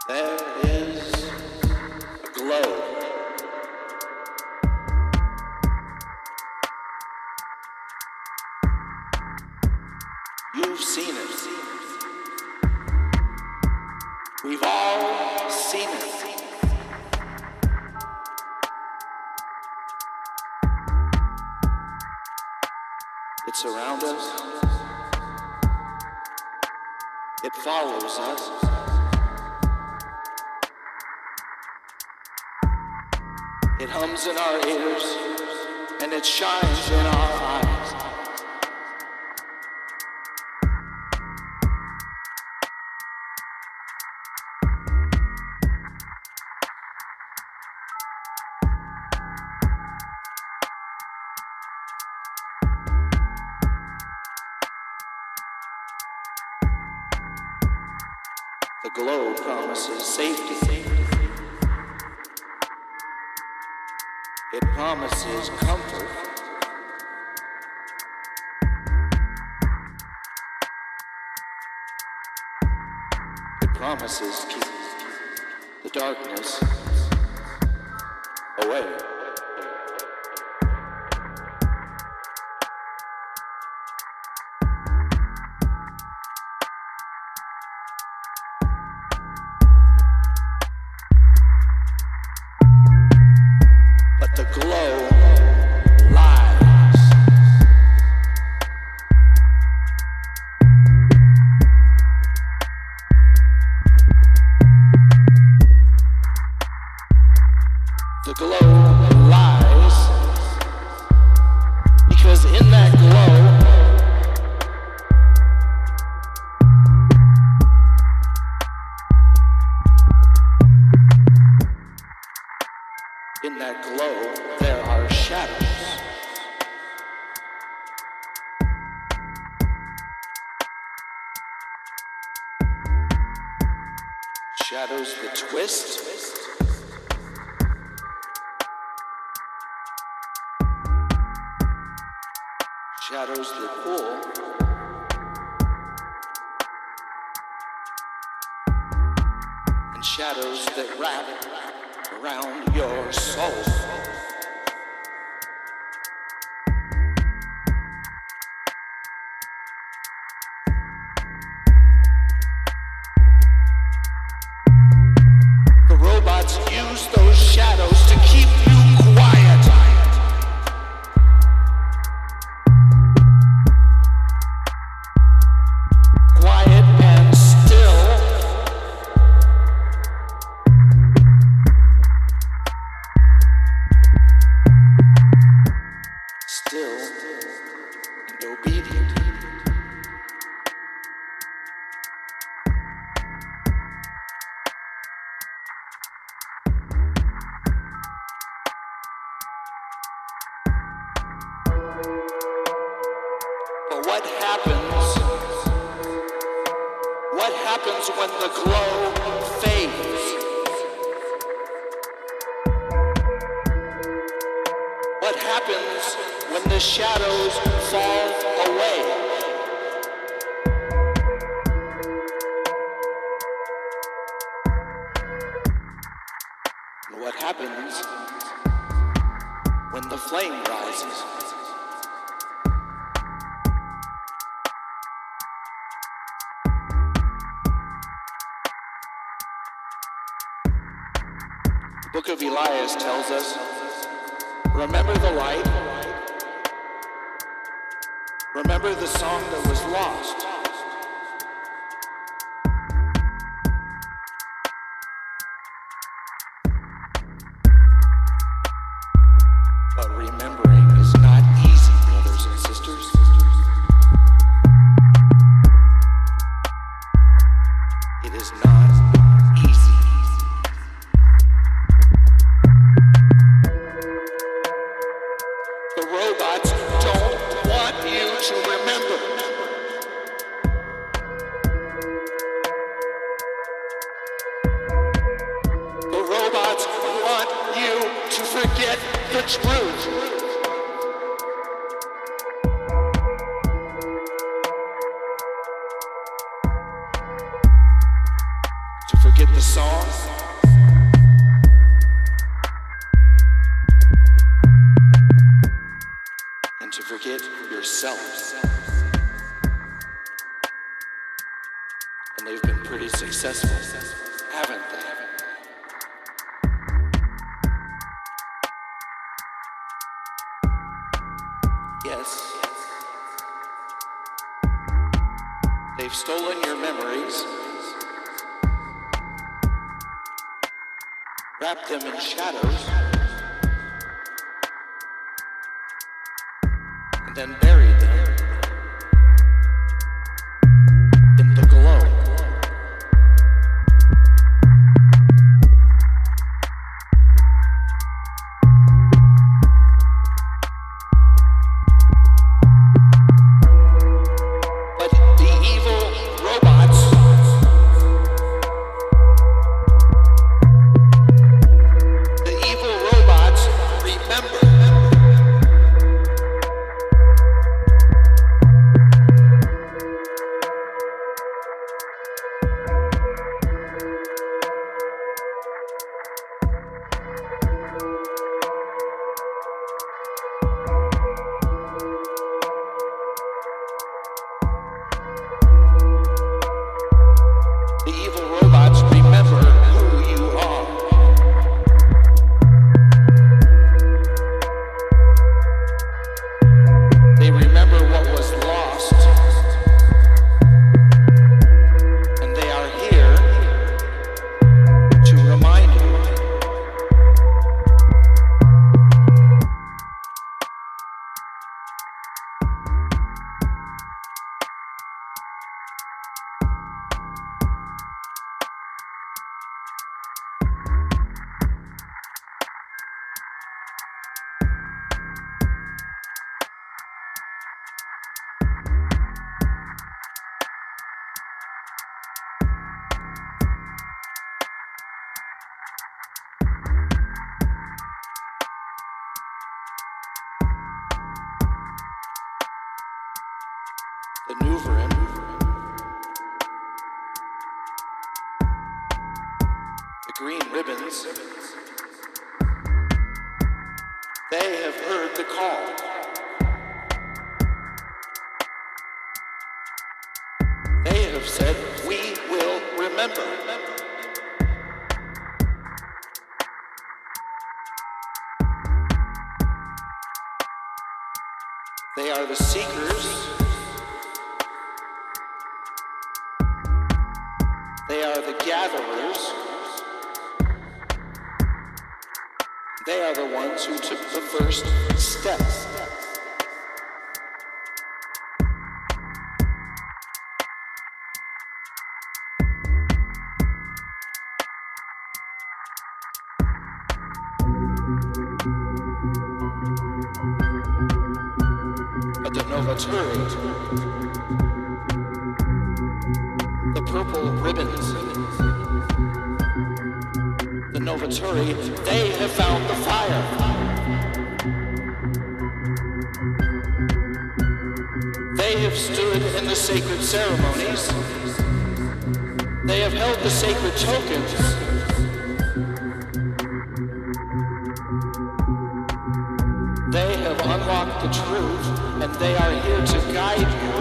There is a glow. You've seen it. We've all seen it. It surrounds us. It follows us. It hums in our ears, and it shines in our eyes. The glow promises safety. It promises comfort. It promises to keep the darkness away. The glow lies. The glow lies because in that glow there are shadows. Shadows that twist. Shadows that pull. And shadows that wrap around your soul. The robots use those shadows to keep you quiet. Quiet and still. Still and obedient. But what happens? What happens when the glow fades? What happens when the shadows fall away? And what happens when the flame rises? The book of Elias tells us, remember the light. Remember the song that was lost. But remembering is not easy, brothers and sisters. It is not easy. The robots don't want you to remember. The robots want you to forget the truth. To forget the song. To forget yourself. And they've been pretty successful, haven't they? Yes, They've stolen your memories, wrapped them in shadows, and then buried them in the glow. The green ribbons, they have heard the call. They have said, we will remember. They are the seekers. They are the gatherers. They are the ones who took the first step. But the Novaturi, the purple ribbons, the Novaturi, they have found the fire. They have stood in the sacred ceremonies. They have held the sacred tokens. They have unlocked the truth, and they are here to guide you.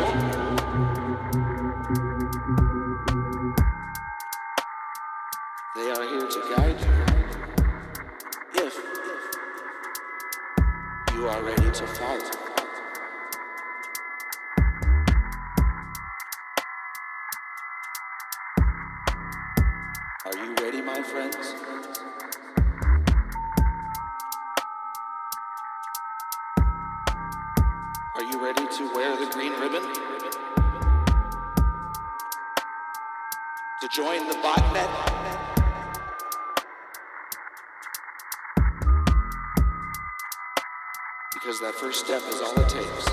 They are here to guide you. If you are ready to follow. Are you ready, my friends? Are you ready to wear the green ribbon? To join the botnet? Because that first step is all it takes.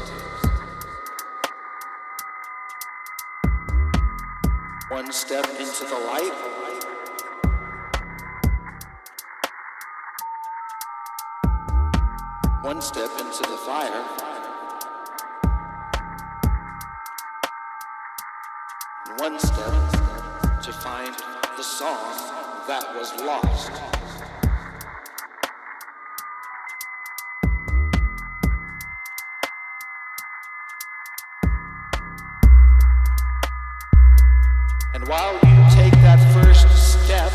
One step into the light. One step into the fire. And one step to find the song that was lost. And while you take that first step,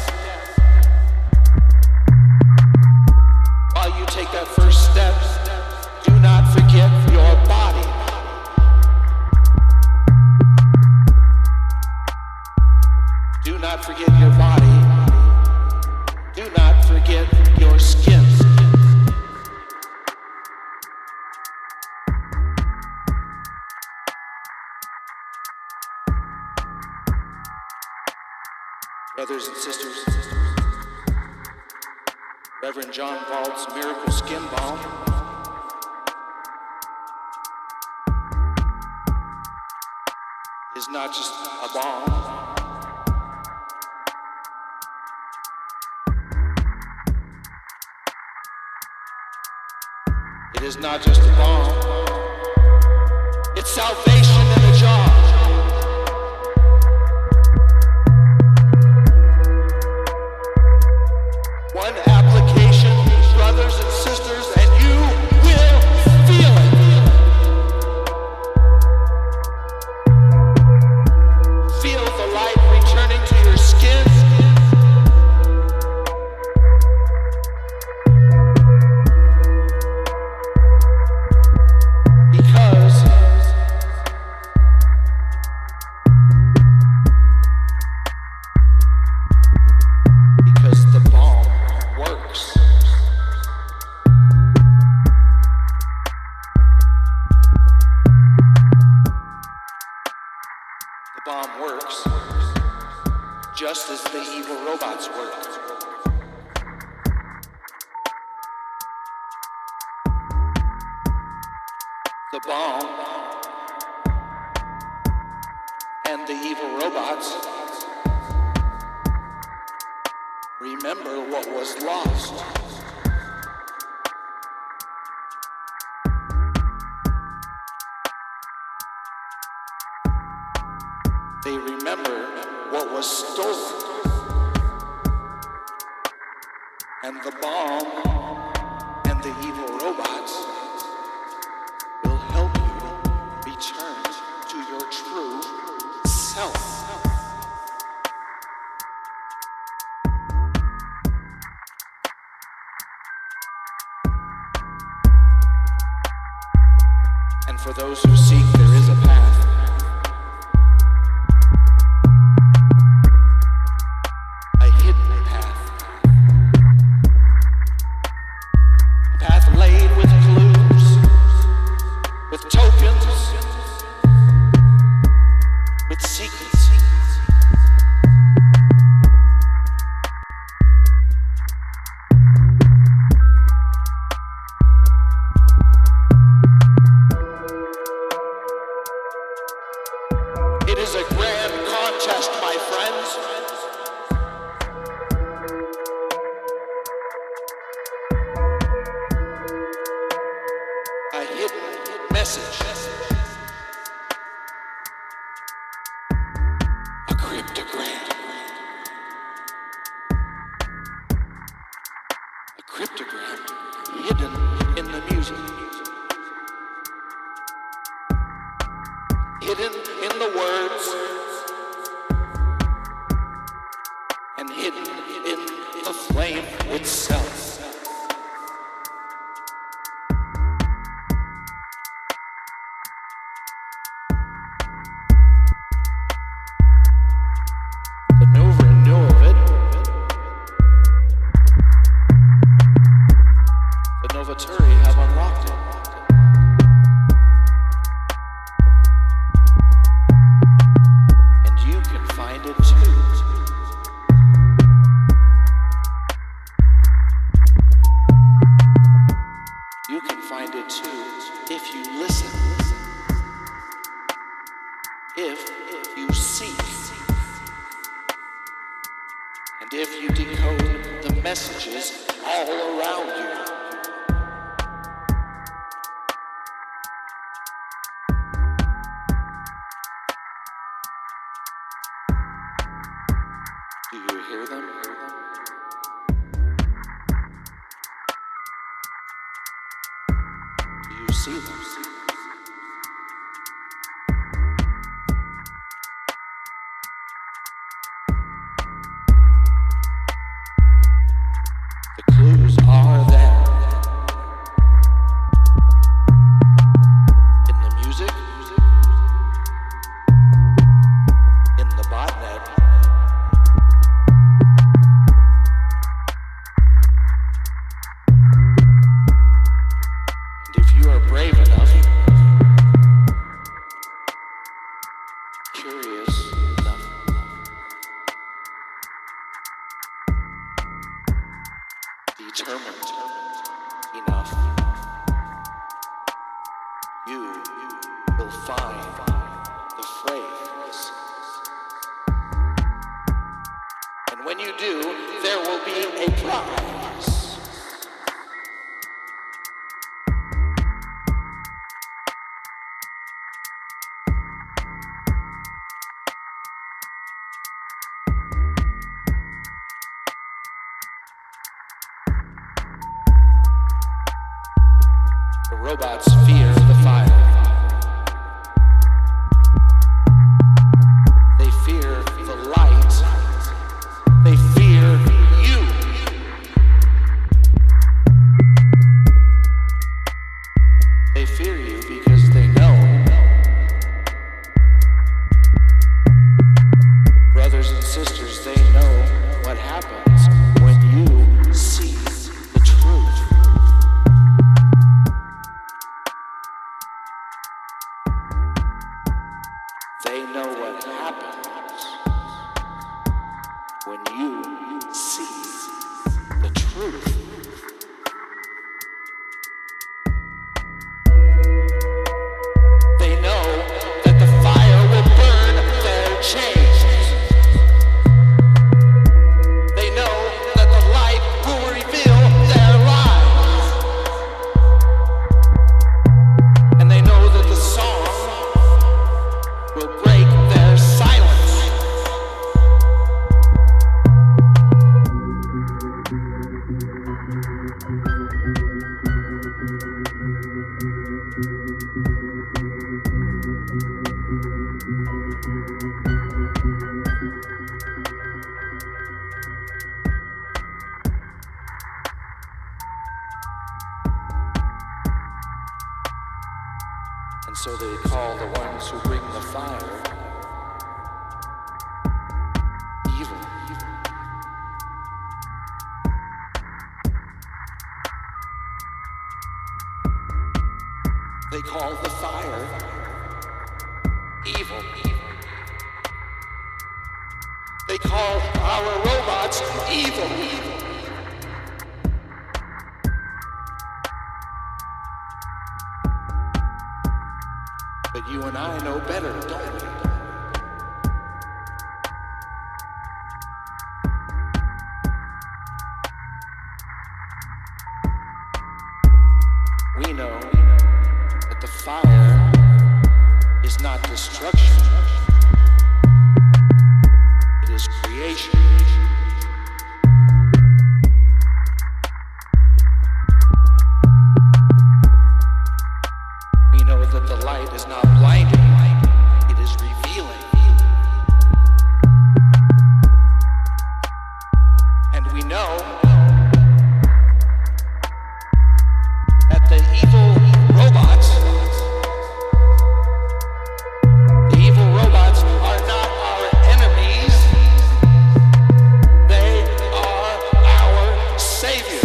do not forget your body. brothers and sisters, Reverend John Valt's Miracle Skin Balm is not just a balm. It is not just a balm. It's salvation in a jar. One application, brothers and sisters, and you will feel it. Feel the light returning to your skin. Because the balm works. The balm works just as the evil robots work. The balm and the evil robots remember what was lost. They remember what was stolen. And the balm and the evil robots will help you return to your true self. And for those who seek, there is a path. A hidden path. A path laid with clues, with tokens, with secrets. It is a grand contest, my friends. A hidden message. A cryptogram. A cryptogram hidden in the music. Hidden in the words, and hidden in the flame itself. The Nova knew of it. The Novaturi have unlocked it. Find it too. You can find it too if you listen, if you seek, and if you decode the messages all around you. Do you hear them? Do you see them? The clues are there. In the music, in the botnet, and if you are brave enough, robots fear the fire. They fear the light. They fear you. They fear you because they know. Brothers and sisters, they know what happens when you see the truth. They know what happens when you see the truth. They know that the fire will burn their chains. They know that the light will reveal their lives. And they know that the song will break their silence. And so they call the ones who bring the fire evil. They call the fire evil. They call our robots evil. But you and I know better, don't we? We know that the fire is not destruction, it is creation. We know that the light is not blinding, it is revealing. And we know that the evil robots are not our enemies, they are our saviors.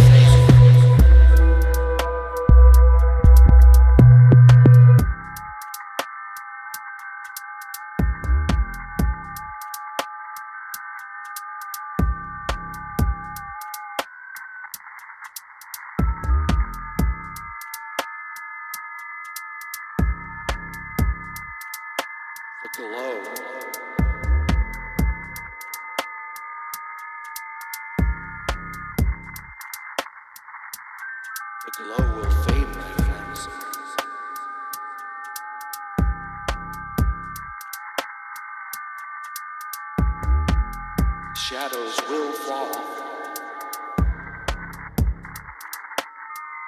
The glow. The glow will fade, my friends. Shadows will fall.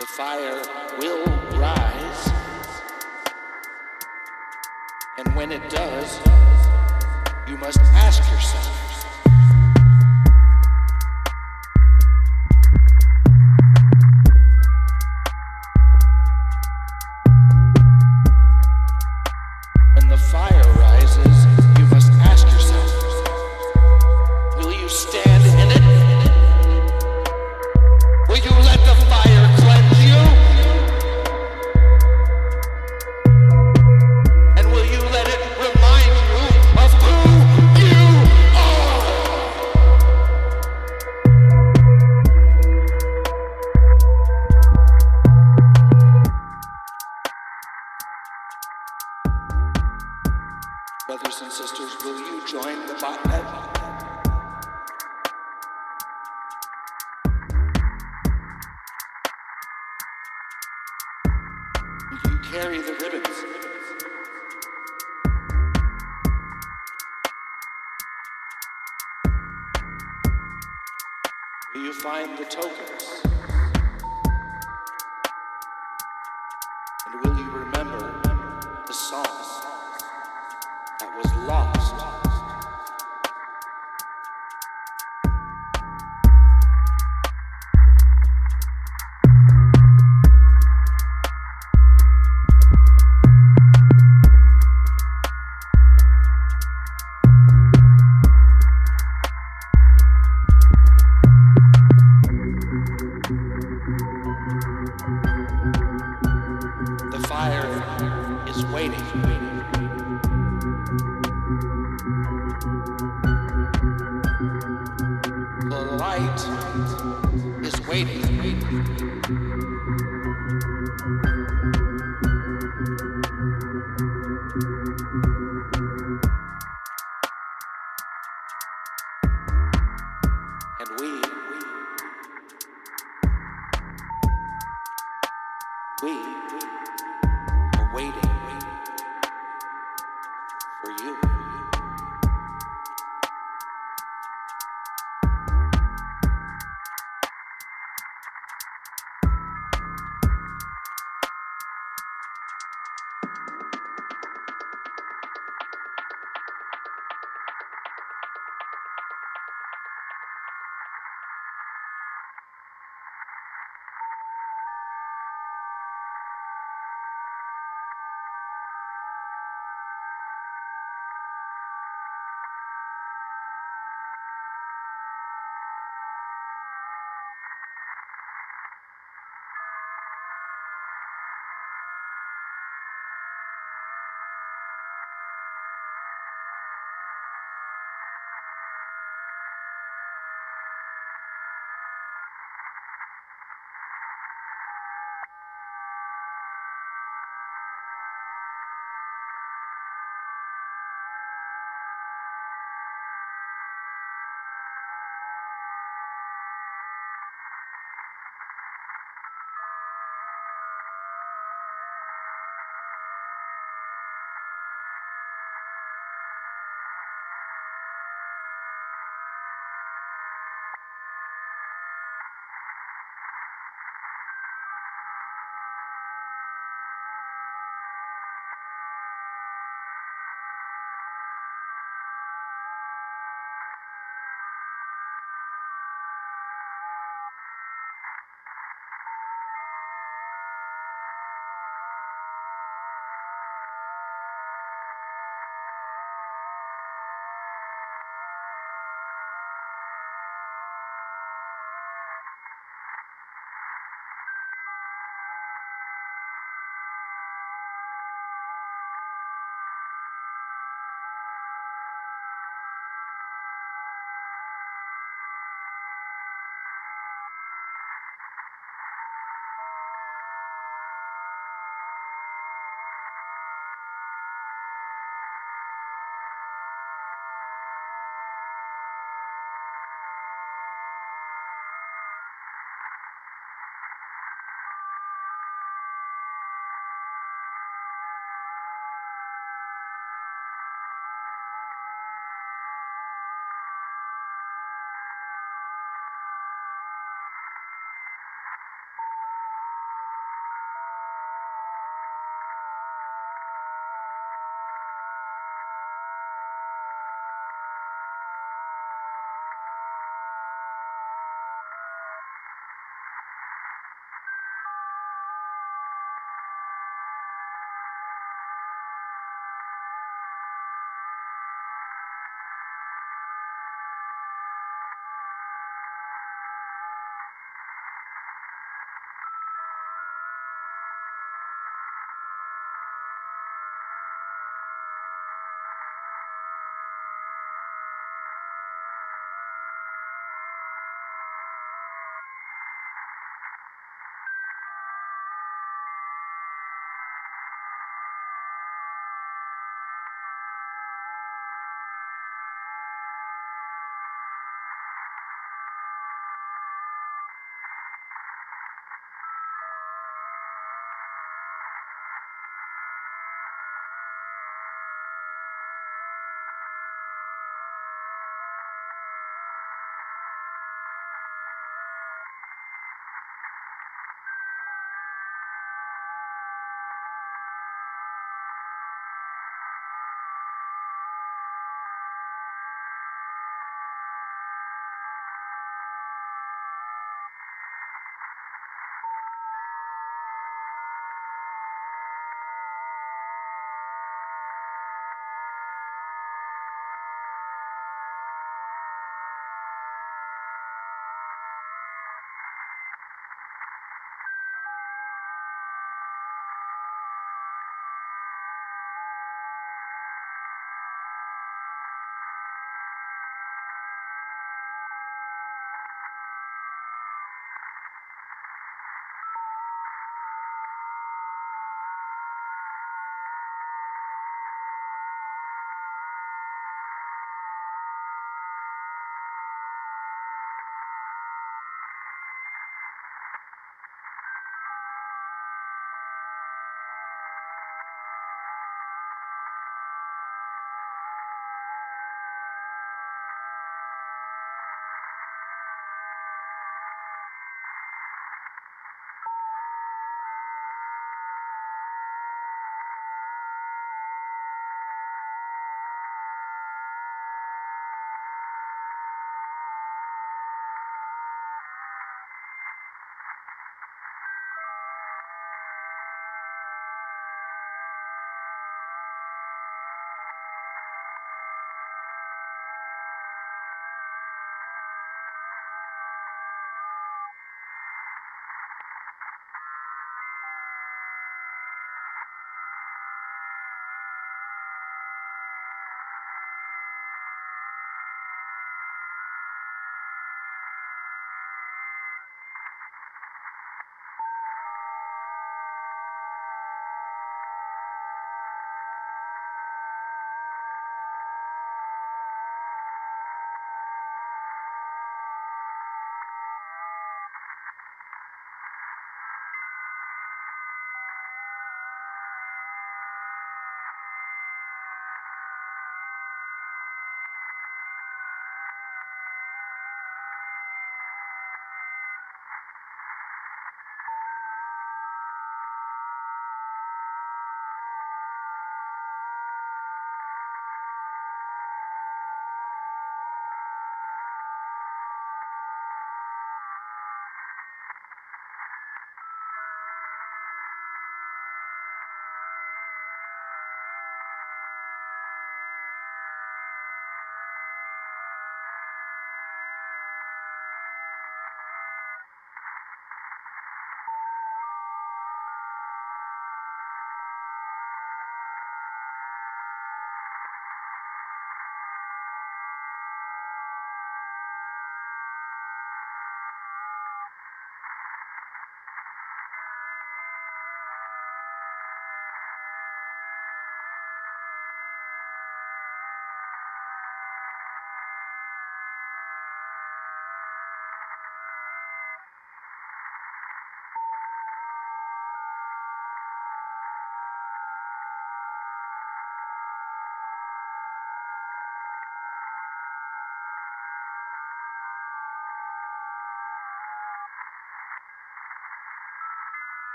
The fire will rise. And when it does, you must ask yourself, when the fire rises, you must ask yourself, will you stand in it? Will you let the fire cleanse you? Brothers and sisters, will you join the botnet? Will you carry the ribbons? Will you find the tokens? is waiting. The light is waiting. And we are waiting for you.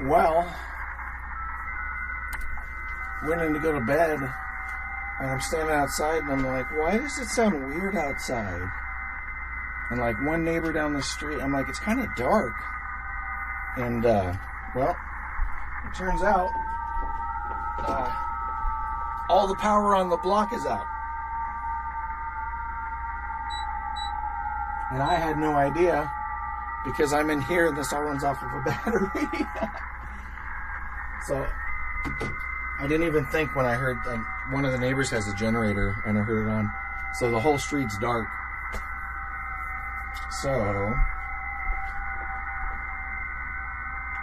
Well, went in to go to bed, and I'm standing outside, and I'm like, why does it sound weird outside? And like one neighbor down the street, I'm like, it's kind of dark. And, well, it turns out all the power on the block is out. And I had no idea, because I'm in here and this all runs off of a battery. So I didn't even think when I heard one of the neighbors has a generator and I heard it on. So the whole street's dark. So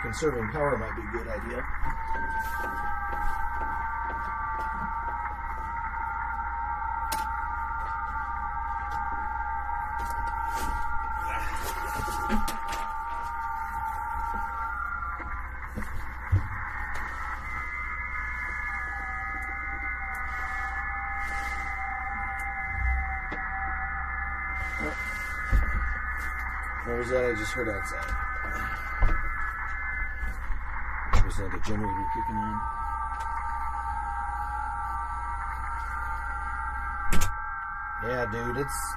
conserving power might be a good idea. What was that I just heard outside? Was that a generator kicking on? Yeah, dude, it's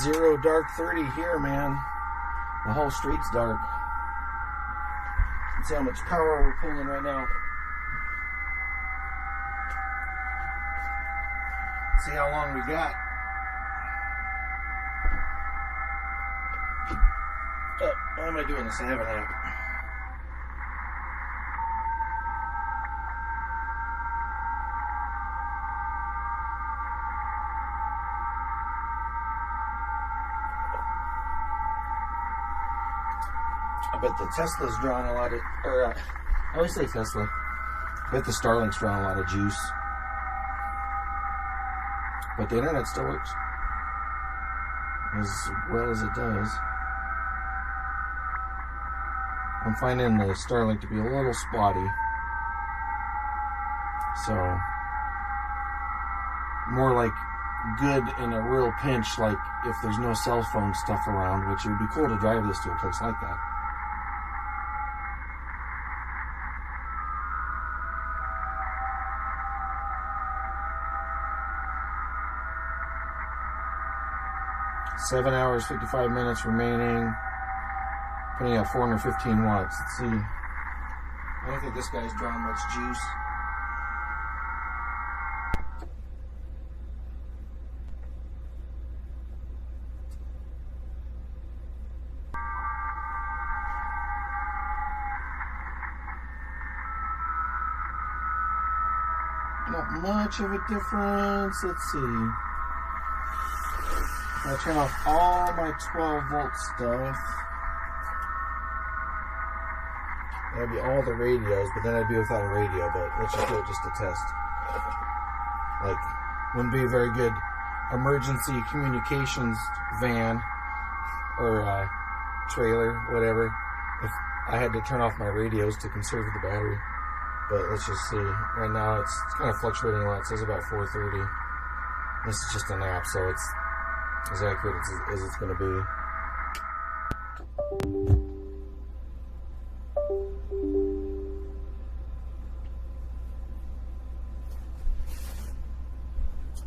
0 dark 30 here, man. The whole street's dark. Let's see how much power we're pulling right now. See how long we got. Oh, why am I doing this? I have an app. I bet the Tesla's drawing a lot of, I always say Tesla. I bet the Starlink's drawing a lot of juice. But the internet still works as well as it does. I'm finding the Starlink to be a little spotty. So, more like good in a real pinch, like if there's no cell phone stuff around, which it would be cool to drive this to a place like that. Seven hours, 55 minutes remaining. Putting out 415 watts. Let's see. I don't think this guy's drawing much juice. Not much of a difference. Let's see. I'll turn off all my 12 volt stuff. That'd be all the radios, but then I'd be without a radio, but let's just do it just to test. Like, wouldn't be a very good emergency communications van or trailer, whatever, if I had to turn off my radios to conserve the battery. But let's just see. Right now it's kind of fluctuating a lot. It says about 4:30. This is just an app, so it's as accurate as it's going to be.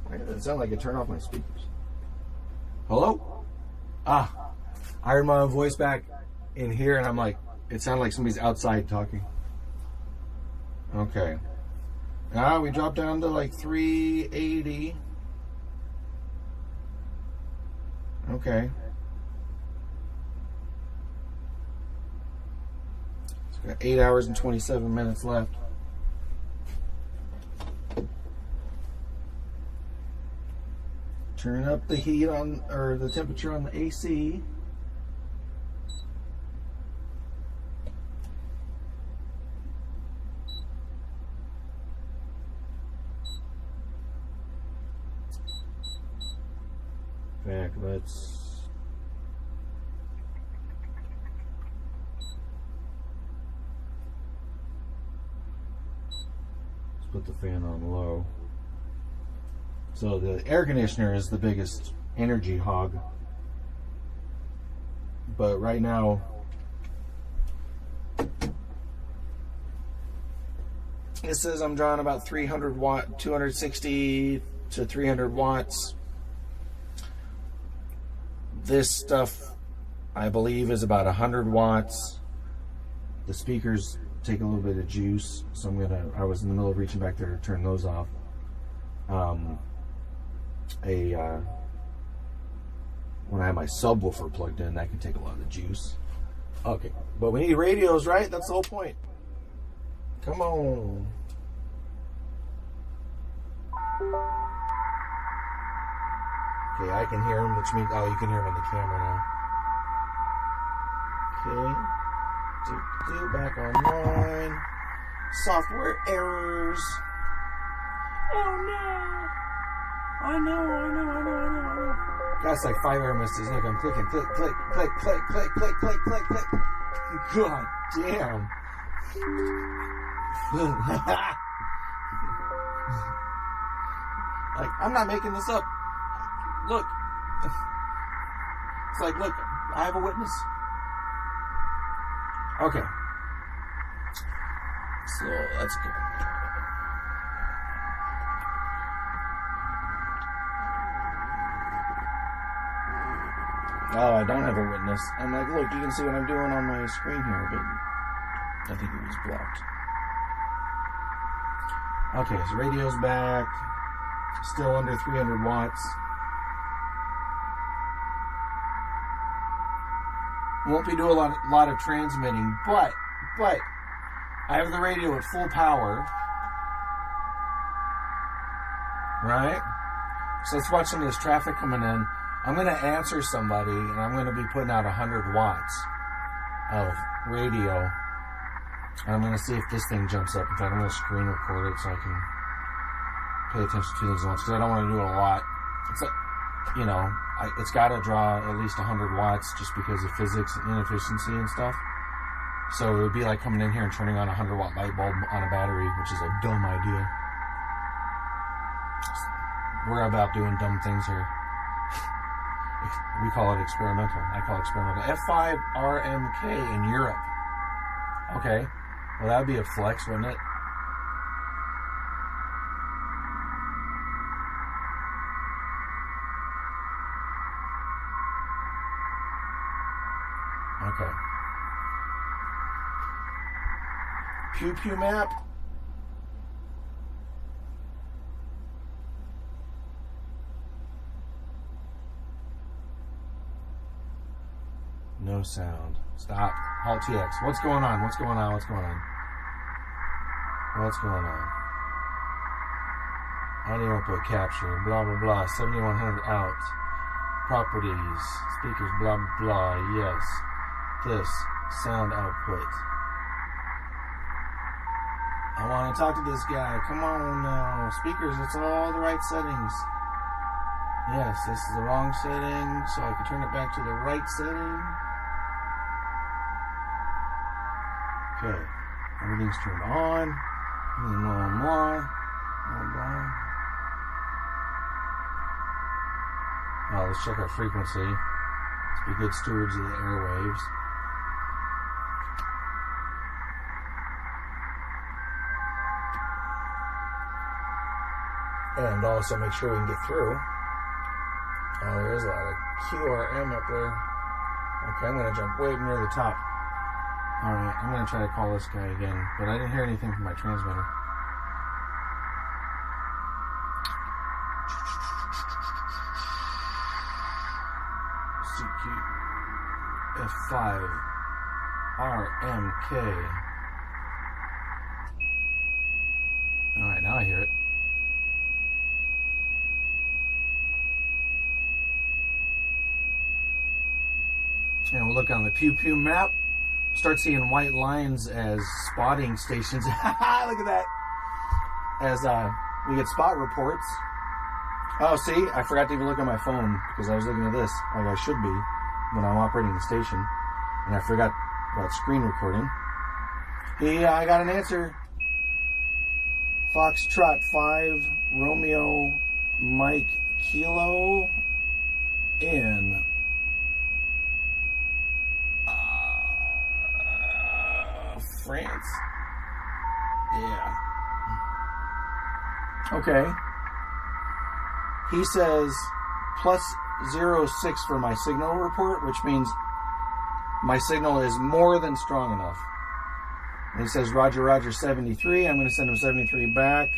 Why does it sound like I turned off my speakers? Hello? I heard my own voice back in here, and I'm like, it sounded like somebody's outside talking. Okay. Now we dropped down to like 380. Okay. So we got 8 hours and 27 minutes left. Turn up the heat on, or the temperature on the AC. Back, let's put the fan on low. So the air conditioner is the biggest energy hog, but right now It says I'm drawing about 300 watt, 260 to 300 watts. This stuff, I believe, is about 100 watts. The speakers take a little bit of juice, so I was in the middle of reaching back there to turn those off. When I have my subwoofer plugged in, that can take a lot of juice. Okay, but we need radios, right? That's the whole point. Come on. Okay, I can hear him, which means, oh, you can hear him on the camera now. Okay. Back online. Software errors. Oh no. I know. That's like 5 error messages. Look, I'm clicking. Click. God damn. Like, I'm not making this up. Look. It's like, look, I have a witness. Okay. So, that's good. Oh, I don't have a witness. I'm like, look, you can see what I'm doing on my screen here, but I think it was blocked. Okay, so radio's back. Still under 300 watts. Won't be doing a lot of transmitting, but I have the radio at full power. Right? So let's watch some of this traffic coming in. I'm going to answer somebody, and I'm going to be putting out 100 watts of radio. And I'm going to see if this thing jumps up. In fact, I'm going to screen record it so I can pay attention to things once, because I don't want to do it a lot. It's like, you know, it's got to draw at least 100 watts just because of physics and inefficiency and stuff. So it would be like coming in here and turning on a 100-watt light bulb on a battery, which is a dumb idea. We're about doing dumb things here. We call it experimental. I call it experimental. F5RMK in Europe. Okay. Well, that would be a flex, wouldn't it? Okay. Pew Pew map. No sound. Stop. Halt TX. What's going on? What's going on? Audio output capture. Blah, blah, blah. 7100 out. Properties. Speakers. Blah, blah, blah. Yes. This. Sound output. I want to talk to this guy. Come on now. Speakers. It's all the right settings. Yes, this is the wrong setting, so I can turn it back to the right setting. Okay, everything's turned on. Well, let's check our frequency. Let's be good stewards of the airwaves. And also make sure we can get through. Oh, there is a lot of QRM up there. Okay, I'm going to jump way near the top. Alright, I'm going to try to call this guy again, but I didn't hear anything from my transmitter. CQ F5 RMK. Alright, now I hear it. And we'll look on the Pew Pew map. Start seeing white lines as spotting stations. Look at that. As we get spot reports. Oh, see, I forgot to even look at my phone because I was looking at this like I should be when I'm operating the station. And I forgot about screen recording. I got an answer. Foxtrot 5 Romeo Mike Kilo in France. Yeah. Okay. He says plus 06 for my signal report, which means my signal is more than strong enough. And he says, Roger, Roger, 73. I'm going to send him 73 back.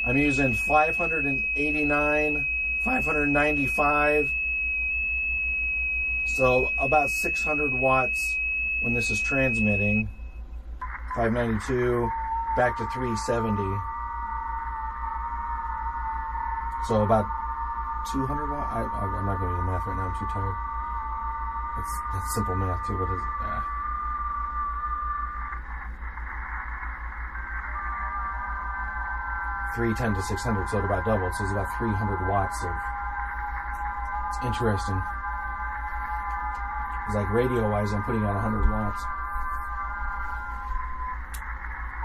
I'm using 589, 595. So about 600 watts when this is transmitting. 592 back to 370. So about 200 watts. I'm not going to do the math right now. I'm too tired. That's simple math too. What is it? 310 to 600, so it about doubled. So it's about 300 watts of. It's interesting. It's like radio-wise, I'm putting out 100 watts.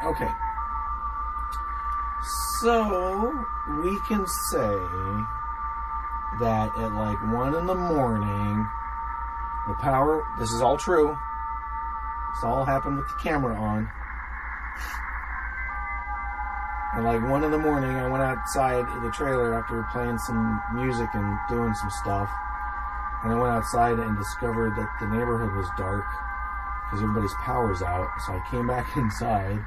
Okay. So we can say that at like 1 in the morning, the power. This is all true. This all happened with the camera on. At like 1 in the morning, I went outside the trailer after playing some music and doing some stuff. And I went outside and discovered that the neighborhood was dark because everybody's power's out. So I came back inside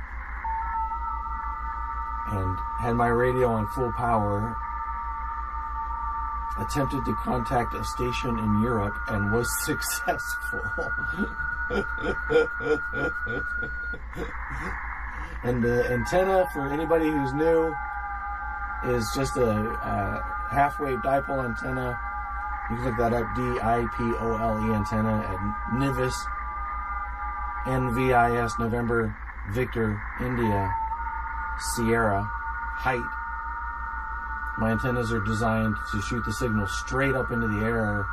and had my radio on full power. Attempted to contact a station in Europe and was successful. And the antenna, for anybody who's new, is just a half-wave dipole antenna. You can look that up, DIPOLE antenna at NVIS, NVIS, November, Victor, India, Sierra, height. My antennas are designed to shoot the signal straight up into the air,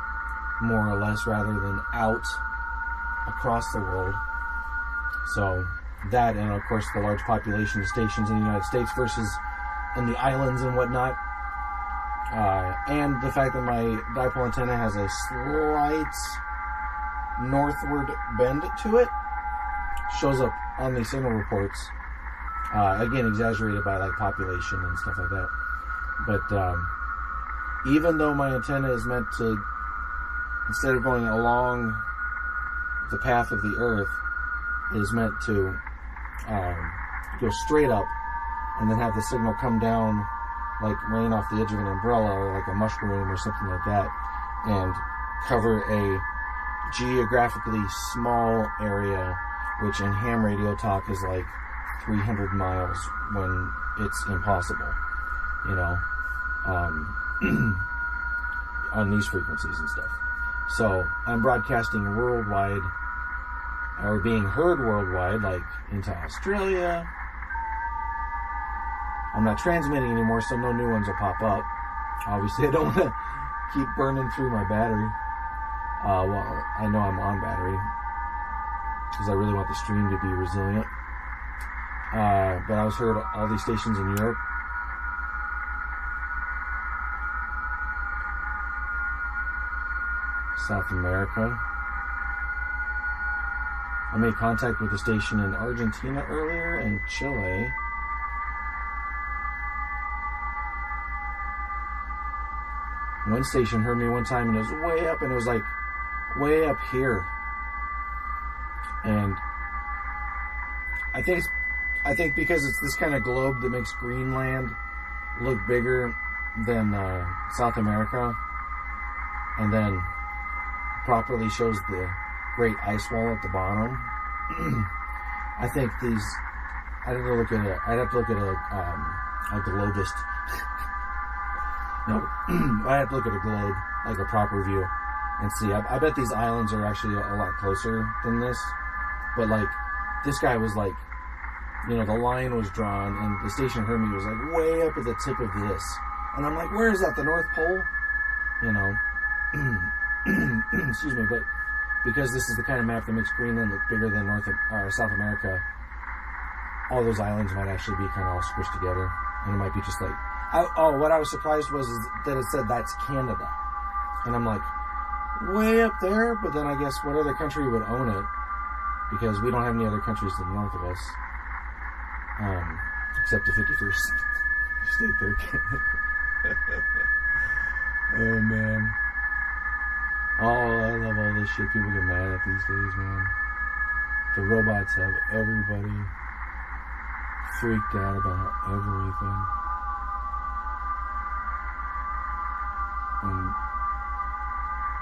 more or less, rather than out across the world. So that, and of course the large population of stations in the United States versus in the islands and whatnot. And the fact that my dipole antenna has a slight northward bend to it shows up on the signal reports. Again, exaggerated by like population and stuff like that. But even though my antenna is meant to, instead of going along the path of the Earth, is meant to go straight up and then have the signal come down like rain off the edge of an umbrella or like a mushroom or something like that, and cover a geographically small area, which in ham radio talk is like 300 miles when it's impossible, you know, on these frequencies and stuff. So I'm broadcasting worldwide, or being heard worldwide, like into Australia. I'm not transmitting anymore, so no new ones will pop up. Obviously, I don't want to keep burning through my battery. Well, I know I'm on battery because I really want the stream to be resilient. But I was heard all these stations in Europe. South America. I made contact with a station in Argentina earlier and Chile. One station heard me one time and it was way up, and it was like way up here. And I think because it's this kind of globe that makes Greenland look bigger than South America, and then properly shows the great ice wall at the bottom. I think these. I'd have to look at a globist. No, I have to look at a globe, like a proper view, and see. I bet these islands are actually a lot closer than this. But like, this guy was like, you know, the line was drawn, and the station heard me was like way up at the tip of this, and I'm like, where is that? The North Pole? You know. Excuse me, but because this is the kind of map that makes Greenland look bigger than South America, all those islands might actually be kind of all squished together, and it might be just like. What I was surprised was that it said that's Canada. And I'm like, way up there? But then I guess what other country would own it? Because we don't have any other countries to the north of us. Except the 51st. State their oh man. Oh, I love all this shit people get mad at these days, man. The robots have everybody freaked out about everything.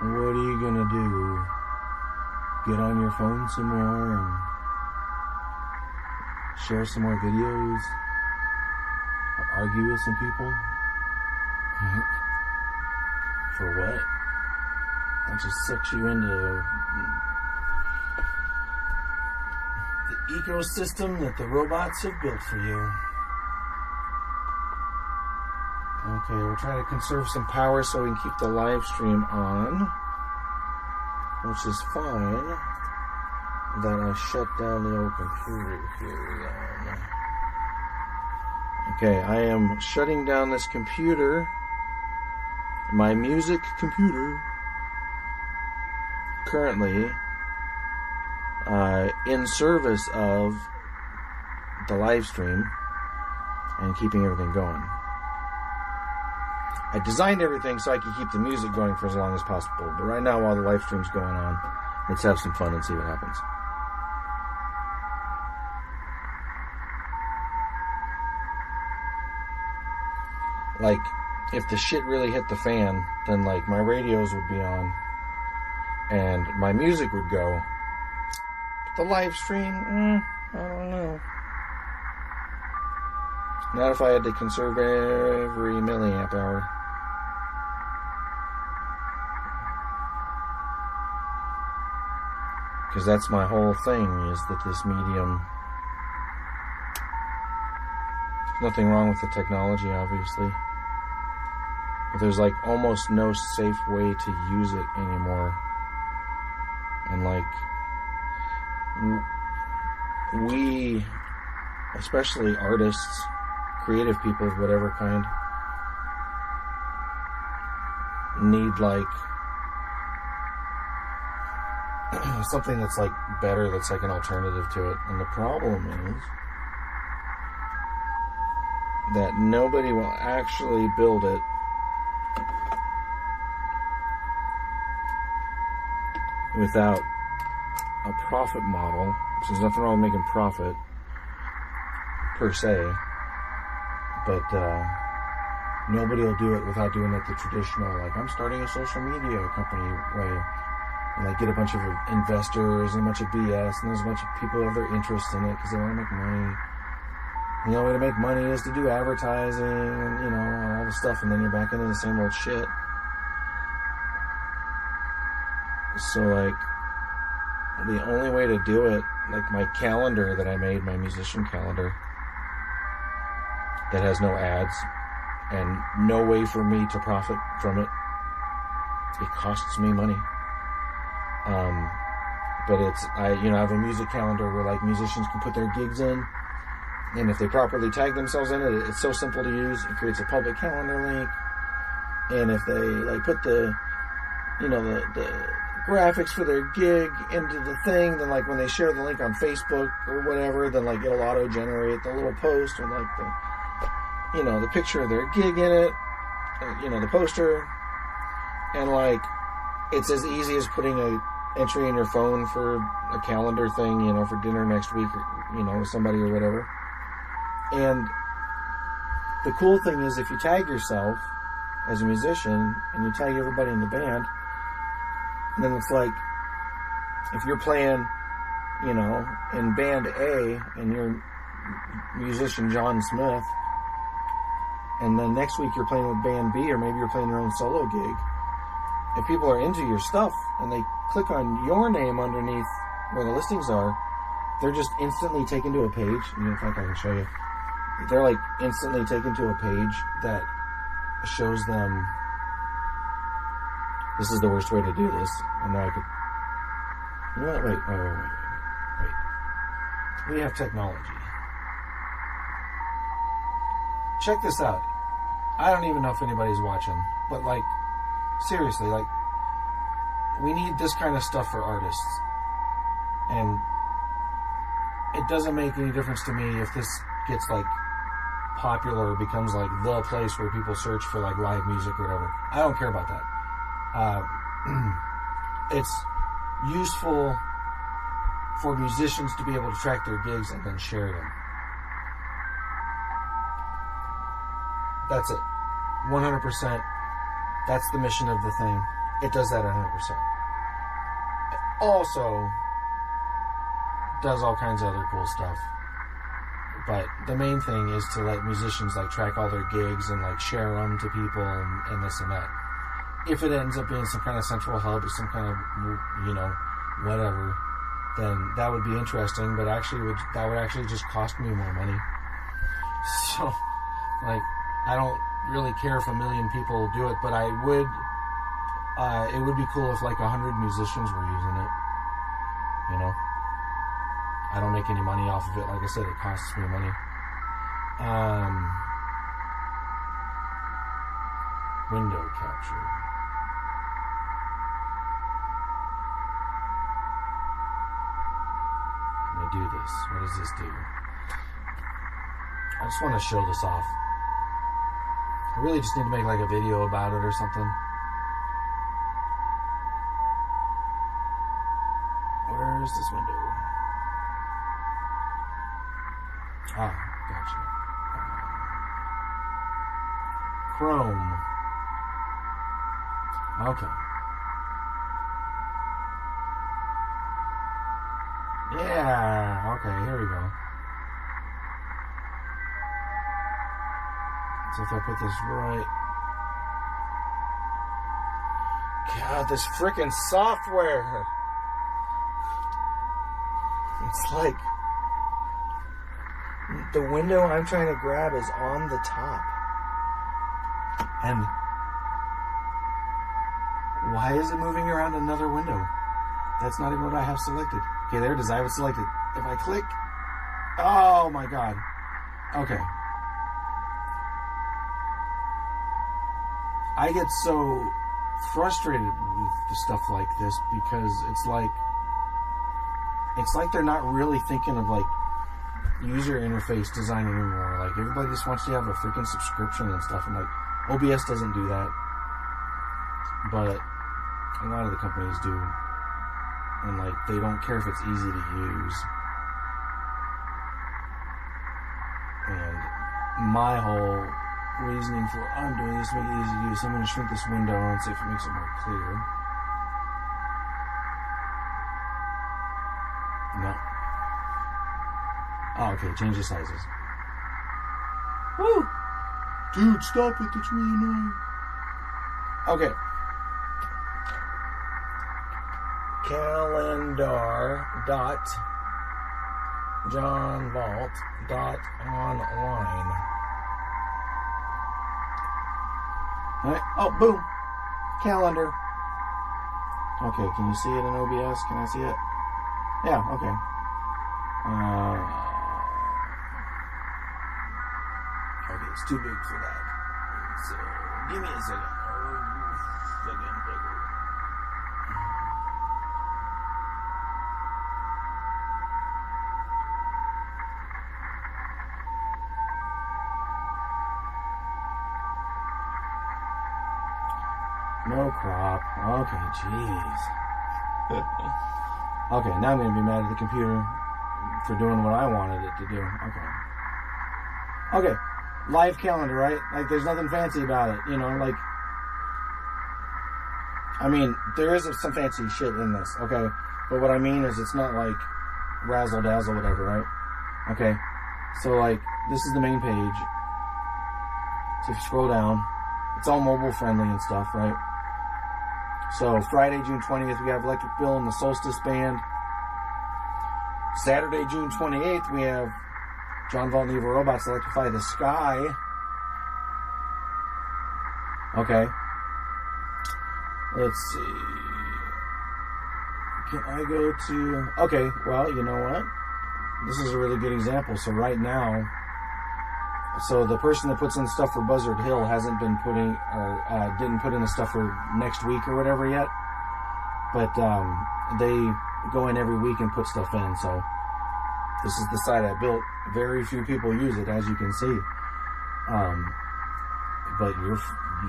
And what are you gonna do? Get on your phone some more and share some more videos? Argue with some people? For what? That just sucks you into the ecosystem that the robots have built for you. Okay, we'll try to conserve some power so we can keep the live stream on, which is fine. Then I shut down the old computer here. Okay, I am shutting down this computer, my music computer, currently in service of the live stream and keeping everything going. I designed everything so I could keep the music going for as long as possible, but right now while the live stream's going on, let's have some fun and see what happens. Like, if the shit really hit the fan, then like my radios would be on and my music would go. But the live stream, I don't know. Not if I had to conserve every milliamp hour. Because that's my whole thing, is that this medium... Nothing wrong with the technology, obviously. But there's like almost no safe way to use it anymore. And like... we, especially artists, creative people of whatever kind, need like something that's like better, that's like an alternative to it. And the problem is that nobody will actually build it without a profit model, which there's nothing wrong with making profit per se, but nobody will do it without doing it the traditional, like, I'm starting a social media company way, and like get a bunch of investors and a bunch of BS, and there's a bunch of people who have their interest in it because they want to make money. And the only way to make money is to do advertising and, you know, all the stuff, and then you're back into the same old shit. So like, the only way to do it, like my calendar that I made, my musician calendar, that has no ads and no way for me to profit from it. It costs me money. But it's, I have a music calendar where like musicians can put their gigs in, and if they properly tag themselves in it, it's so simple to use. It creates a public calendar link, and if they like put the graphics for their gig into the thing, then like when they share the link on Facebook or whatever, then like it'll auto-generate the little post with like the picture of their gig in it, the poster, and like it's as easy as putting a entry in your phone for a calendar thing, for dinner next week, or, with somebody or whatever. And the cool thing is, if you tag yourself as a musician and you tag everybody in the band, then it's like, if you're playing, in band A and you're musician John Smith, and then next week you're playing with band B, or maybe you're playing your own solo gig, if people are into your stuff and they click on your name underneath where the listings are, they're just instantly taken to a page. In fact, I can show you. They're like instantly taken to a page that shows them, this is the worst way to do this. I know I could... You know what? Wait. We have technology. Check this out. I don't even know if anybody's watching, but like, seriously, like, we need this kind of stuff for artists. And it doesn't make any difference to me if this gets like popular, becomes like the place where people search for like live music or whatever. I don't care about that. It's useful for musicians to be able to track their gigs and then share them. That's it. 100%. That's the mission of the thing. It does that 100%. It also does all kinds of other cool stuff. But the main thing is to let musicians like track all their gigs and like share them to people and this and that. If it ends up being some kind of central hub or some kind of, you know, whatever, then that would be interesting, but actually that would actually just cost me more money. So, like, I don't really care if 1 million people do it, but I would, it would be cool if like 100 musicians were using it, you know? I don't make any money off of it. Like I said, it costs me money. Window capture. Can I do this? What does this do? I just want to show this off. I really just need to make like a video about it or something. Where is this window? Ah, gotcha. Chrome. Okay. Yeah, okay, here we go. So if I put this right... God, this frickin' software! It's like... the window I'm trying to grab is on the top. And... why is it moving around another window? That's not even what I have selected. Okay, there it is. I have it selected. If I click... oh my god. Okay. I get so frustrated with stuff like this because it's like they're not really thinking of like user interface design anymore. Like everybody just wants to have a freaking subscription and stuff, and like OBS doesn't do that, but a lot of the companies do, and like they don't care if it's easy to use. And my whole reasoning for I'm doing this to make it easy to use, so I'm going to shrink this window and see if it makes it more clear. No. Oh, okay, change the sizes. Woo! Dude, stop it, that's really annoying. Okay. calendar.johnvalt.online. Alright, oh, boom. Calendar. Okay, can you see it in OBS? Can I see it? Yeah, okay. Okay, it's too big for that. So, give me a second. Oh, fucking bugger. No crop. Okay, jeez. Okay, now I'm going to be mad at the computer for doing what I wanted it to do. Okay, live calendar, right? Like, there's nothing fancy about it, you know, like... I mean, there is some fancy shit in this, okay? But what I mean is it's not like razzle-dazzle, whatever, right? Okay, so, like, this is the main page. So if you scroll down, it's all mobile-friendly and stuff, right? So, Friday, June 20th, we have Electric Bill and the Solstice Band. Saturday, June 28th, we have John Valt and Evil Robots Electrify the Sky. Okay. Let's see. Can I go to... okay, well, you know what? This is a really good example. So, right now... so the person that puts in stuff for Buzzard Hill hasn't been putting, or didn't put in the stuff for next week or whatever yet. But they go in every week and put stuff in. So this is the site I built. Very few people use it, as you can see. But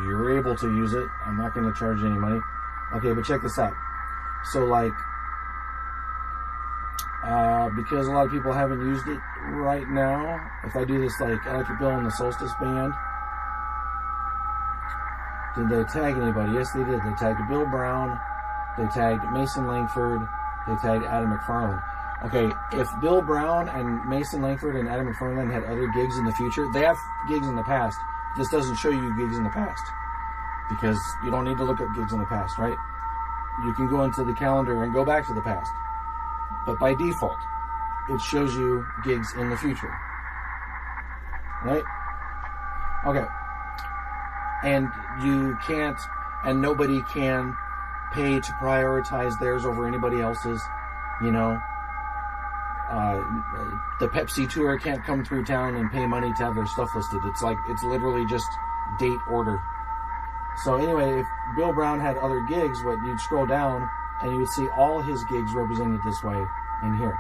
you're able to use it. I'm not going to charge you any money. Okay, but check this out. So like, because a lot of people haven't used it right now, if I do this like Electric Bill and the Solstice Band, did they tag anybody? Yes, they did. They tagged Bill Brown. They tagged Mason Langford. They tagged Adam McFarland. Okay, if Bill Brown and Mason Langford and Adam McFarland had other gigs in the future, they have gigs in the past. This doesn't show you gigs in the past because you don't need to look up gigs in the past, right? You can go into the calendar and go back to the past. But by default, it shows you gigs in the future. Right? Okay. And you can't, and nobody can pay to prioritize theirs over anybody else's, you know. The Pepsi tour can't come through town and pay money to have their stuff listed. It's literally just date order. So anyway, if Bill Brown had other gigs, you'd scroll down and you would see all his gigs represented this way in here.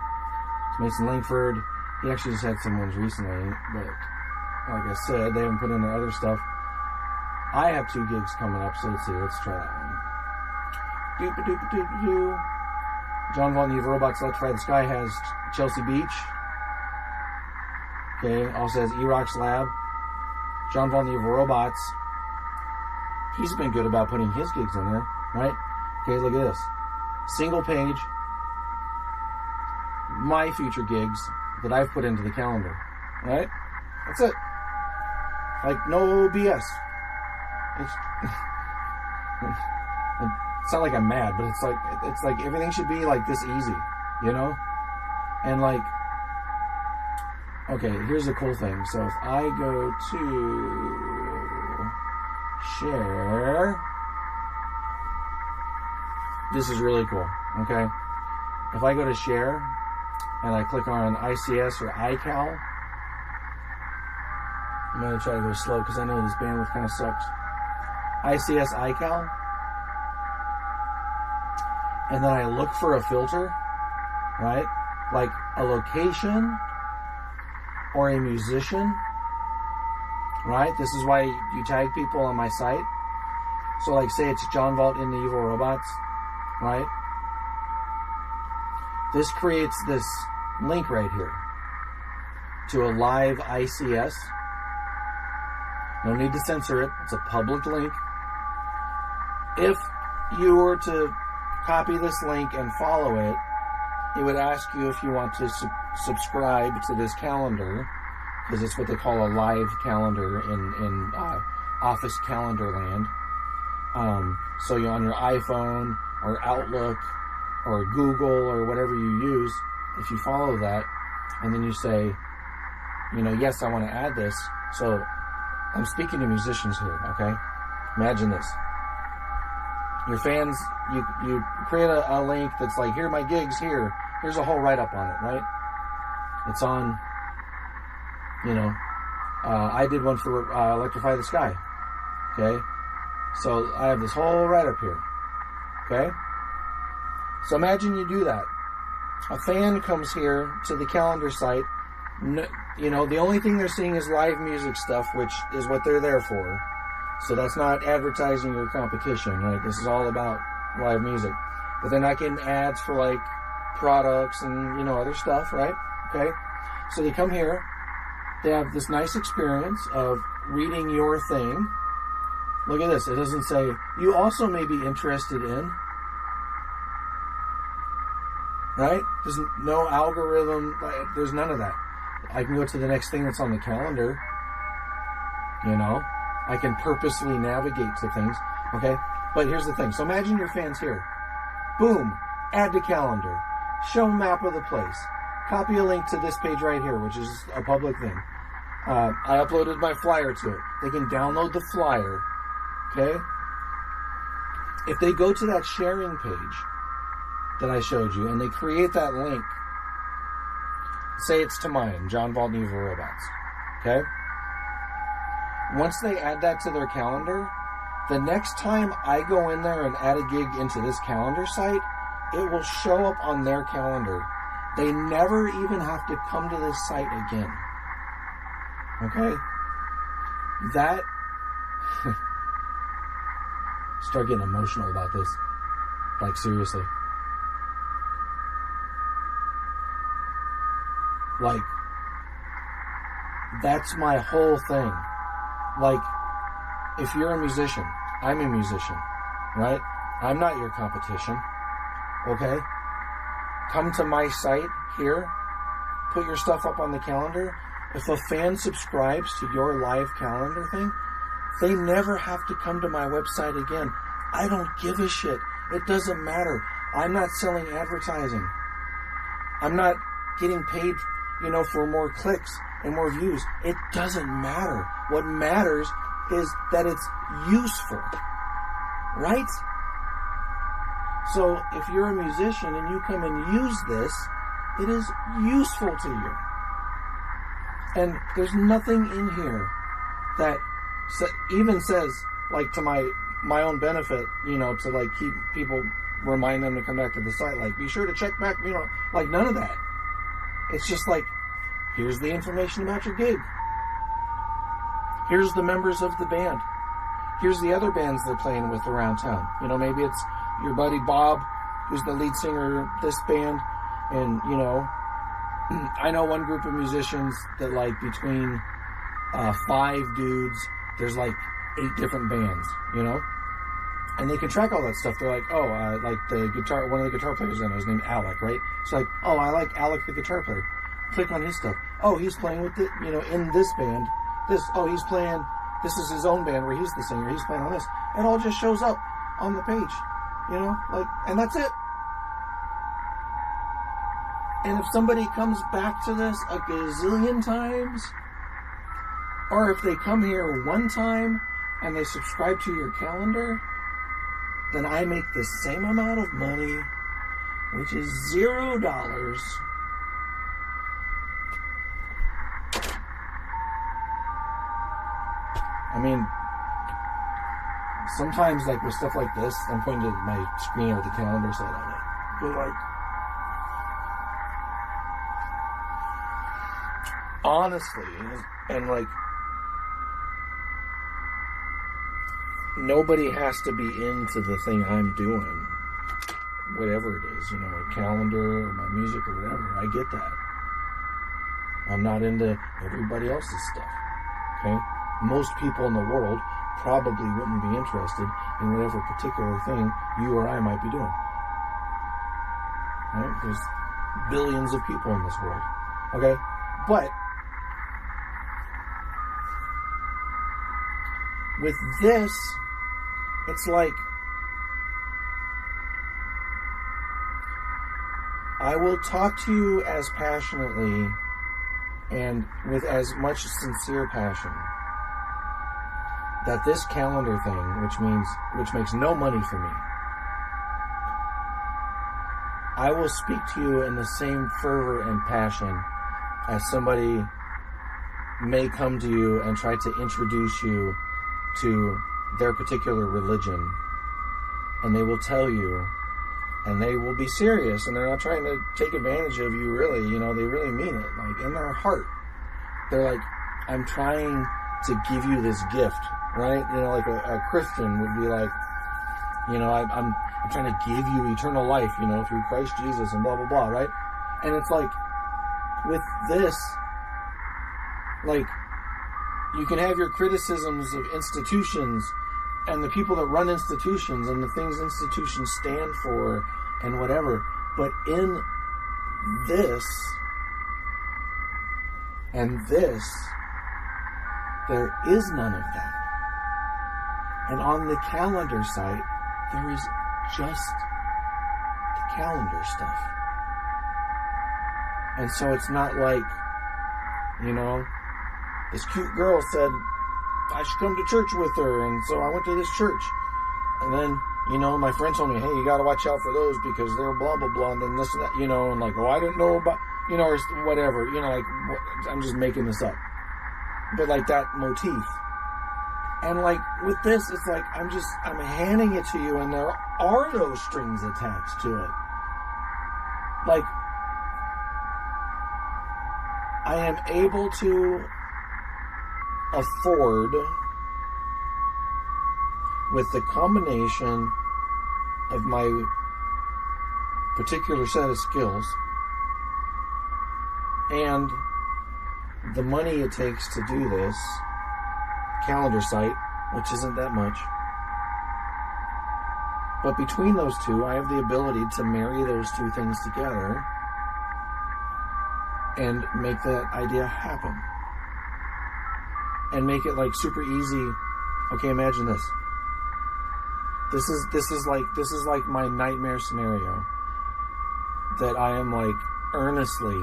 So Mason Langford, he actually just had some ones recently, but like I said, they haven't put in their other stuff. I have 2 gigs coming up, so let's see. Let's try that one. Doop-a-doop-a-doop-a-doo. John Valt and the Robots Electrify the Sky has Chelsea Beach. Okay, also has E-Rock's Lab. John Valt and the Robots, he's been good about putting his gigs in there, right? Okay, look at this. Single page, my future gigs that I've put into the calendar, right? That's it. Like, no BS. It's not like I'm mad, but it's like everything should be like this easy, you know? And like, okay, here's the cool thing. So if I go to share, this is really cool, okay? If I go to share and I click on ICS or iCal, I'm going to try to go slow because I know this bandwidth kind of sucks. ICS iCal, and then I look for a filter, right? Like a location or a musician, right? This is why you tag people on my site. So like say it's John Valt in the Evil Robots, right? This creates this link right here to a live ICS. No need to censor it. It's a public link. If you were to copy this link and follow it, it would ask you if you want to subscribe to this calendar, because it's what they call a live calendar in office calendar land. So you're on your iPhone or Outlook or Google or whatever you use, if you follow that, and then you say, you know, yes, I want to add this. So I'm speaking to musicians here, okay? Imagine this. Your fans, you create a link that's like, here are my gigs, here's a whole write-up on it, right? It's on, you know, I did one for Electrify the Sky, okay? So I have this whole write-up here, okay? So imagine you do that. A fan comes here to the calendar site. You know, the only thing they're seeing is live music stuff, which is what they're there for. So that's not advertising your competition, right? This is all about live music. But they're not getting ads for like products and, you know, other stuff, right? Okay? So they come here. They have this nice experience of reading your thing. Look at this. It doesn't say, you also may be interested in. Right? There's no algorithm. There's none of that. I can go to the next thing that's on the calendar. You know? I can purposely navigate to things. Okay? But here's the thing. So imagine your fans here. Boom. Add to calendar. Show map of the place. Copy a link to this page right here, which is a public thing. I uploaded my flyer to it. They can download the flyer. Okay? If they go to that sharing page that I showed you, and they create that link, say it's to mine, John Valt and Evil Robots. Okay? Once they add that to their calendar, the next time I go in there and add a gig into this calendar site, it will show up on their calendar. They never even have to come to this site again. Okay? that start getting emotional about this. Like, seriously. Like, that's my whole thing. Like, if you're a musician, I'm a musician, right? I'm not your competition, okay? Come to my site here, put your stuff up on the calendar. If a fan subscribes to your live calendar thing, they never have to come to my website again. I don't give a shit. It doesn't matter. I'm not selling advertising. I'm not getting paid, for more clicks and more views. It doesn't matter. What matters is that it's useful, right? So if you're a musician and you come and use this, it is useful to you. And there's nothing in here that even says, like, to my own benefit, to like keep people, remind them to come back to the site, like, be sure to check back, like, none of that. It's just like, here's the information about your gig. Here's the members of the band. Here's the other bands they're playing with around town. Maybe it's your buddy Bob, who's the lead singer of this band, and, I know one group of musicians that, like, between 5 dudes, there's like 8 different bands, and they can track all that stuff. They're like, like one of the guitar players I know is named Alec, right? So like, I like Alec the guitar player. Click on his stuff. He's playing with it, in this band. He's playing, this is his own band where he's the singer. He's playing on this. It all just shows up on the page, and that's it. And if somebody comes back to this a gazillion times, or if they come here one time and they subscribe to your calendar, then I make the same amount of money, which is $0. I mean, sometimes, like, with stuff like this, I'm pointing to my screen here with the calendar set on it. But, like, honestly, and like, nobody has to be into the thing I'm doing, whatever it is, a calendar or my music or whatever. I get that. I'm not into everybody else's stuff, okay? Most people in the world probably wouldn't be interested in whatever particular thing you or I might be doing. Right? There's billions of people in this world, okay? But with this, it's like, I will talk to you as passionately and with as much sincere passion that this calendar thing, which makes no money for me, I will speak to you in the same fervor and passion as somebody may come to you and try to introduce you to their particular religion, and they will tell you, and they will be serious, and they're not trying to take advantage of you, really, they really mean it, like, in their heart. They're like, I'm trying to give you this gift, right? Like a Christian would be like, I'm trying to give you eternal life, through Christ Jesus and blah, blah, blah, right? And it's like, with this, like, you can have your criticisms of institutions and the people that run institutions and the things institutions stand for and whatever, but in this and this, there is none of that. And on the calendar site, there is just the calendar stuff. And so it's not like, this cute girl said I should come to church with her, and so I went to this church. And then, my friend told me, hey, you got to watch out for those because they're blah, blah, blah, and then this and that, and like, I didn't know about, or whatever, like, I'm just making this up. But like that motif. And like with this, it's like, I'm handing it to you, and there are no strings attached to it. Like, I am able to afford, with the combination of my particular set of skills and the money it takes to do this calendar site, which isn't that much. But between those two, I have the ability to marry those two things together and make that idea happen. And make it like super easy. Okay, imagine this. This is like my nightmare scenario that I am like earnestly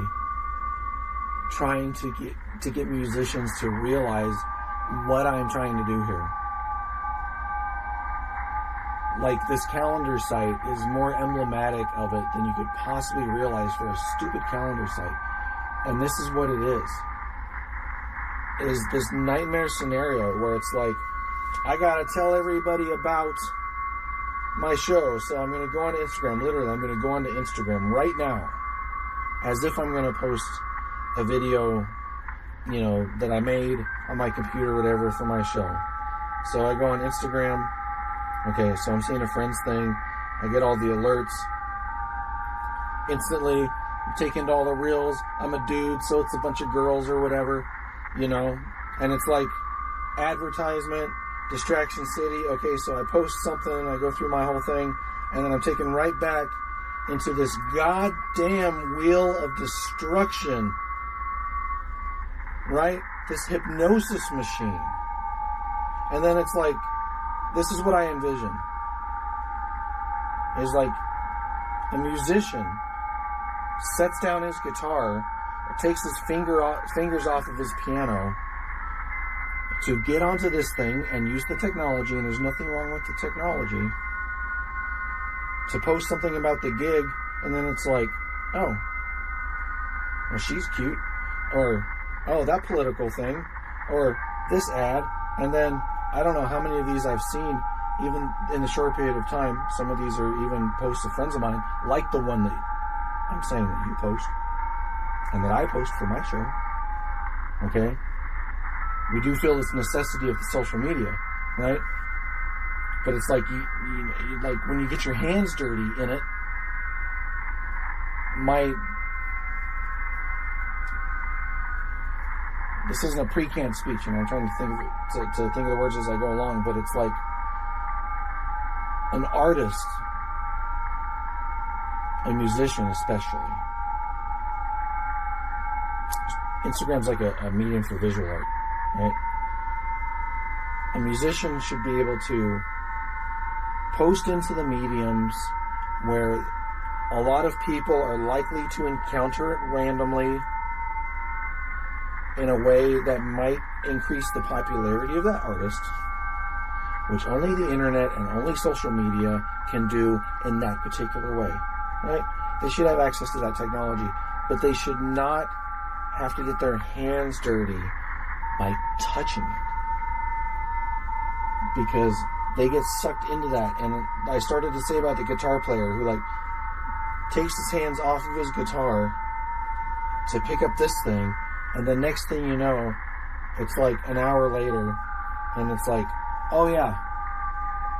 trying to get musicians to realize what I'm trying to do here. Like, this calendar site is more emblematic of it than you could possibly realize for a stupid calendar site. And this is what it is this nightmare scenario where it's like, I gotta tell everybody about my show, so I'm gonna go on Instagram. Literally, I'm gonna go onto Instagram right now, as if I'm gonna post a video, you know, that I made on my computer or whatever for my show. So I go on Instagram. Okay, so I'm seeing a friend's thing. I get all the alerts. Instantly, I'm taking to all the reels. I'm a dude, so it's a bunch of girls or whatever, you know. And it's like advertisement, Distraction City. Okay, so I post something, I go through my whole thing, and then I'm taken right back into this goddamn wheel of destruction, right? This hypnosis machine. And then it's like, this is what I envision. Is like a musician sets down his guitar, or takes his fingers off of his piano to get onto this thing and use the technology, and there's nothing wrong with the technology, to post something about the gig, and then it's like, oh, well, she's cute, or, oh, that political thing, or this ad, and then I don't know how many of these I've seen, even in a short period of time. Some of these are even posts of friends of mine, like the one that I'm saying that you post, and that I post for my show. Okay? We do feel this necessity of the social media, right? But it's like, you like when you get your hands dirty in it, this isn't a pre-canned speech, and I'm trying to think of the words as I go along, but it's like an artist, a musician especially. Instagram's like a medium for visual art, right? A musician should be able to post into the mediums where a lot of people are likely to encounter it randomly, in a way that might increase the popularity of that artist, which only the internet and only social media can do in that particular way, right? They should have access to that technology, but they should not have to get their hands dirty by touching it, because they get sucked into that. And I started to say about the guitar player who like takes his hands off of his guitar to pick up this thing, and the next thing you know, it's like an hour later, and it's like, oh yeah,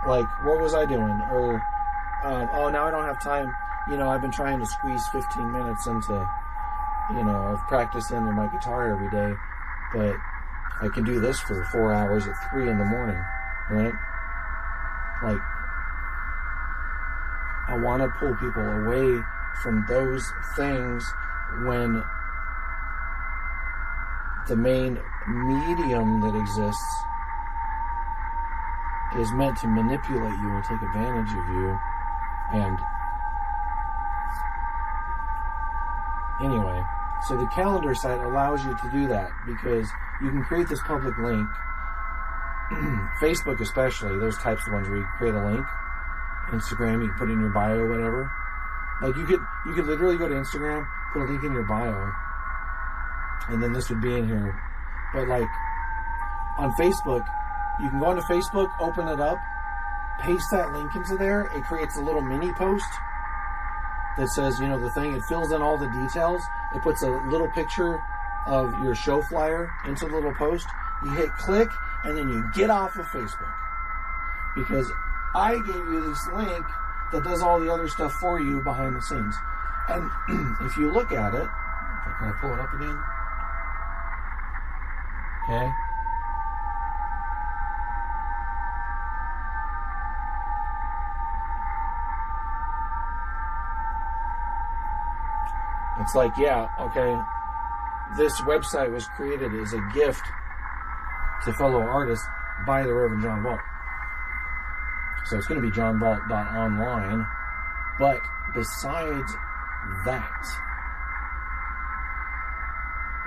like, what was I doing? Or, oh, now I don't have time. You know, I've been trying to squeeze 15 minutes into, you know, of practice into my guitar every day, but I can do this for 4 hours at 3 in the morning, right? Like, I want to pull people away from those things when the main medium that exists is meant to manipulate you or take advantage of you. And anyway, so the calendar site allows you to do that, because you can create this public link. Facebook especially, those types of ones where you create a link. Instagram, you can put it in your bio or whatever. Like, you could literally go to Instagram, put a link in your bio, and then this would be in here. But like on Facebook, you can go onto Facebook, open it up, paste that link into there. It creates a little mini post that says, you know, the thing. It fills in all the details. It puts a little picture of your show flyer into the little post. you hit click, and then you get off of Facebook. Because I gave you this link that does all the other stuff for you behind the scenes. And if you look at it, can I pull it up again? Okay. It's like, yeah, okay, this website was created as a gift to fellow artists by the Reverend John Valt. So it's going to be johnvalt.online. But besides that,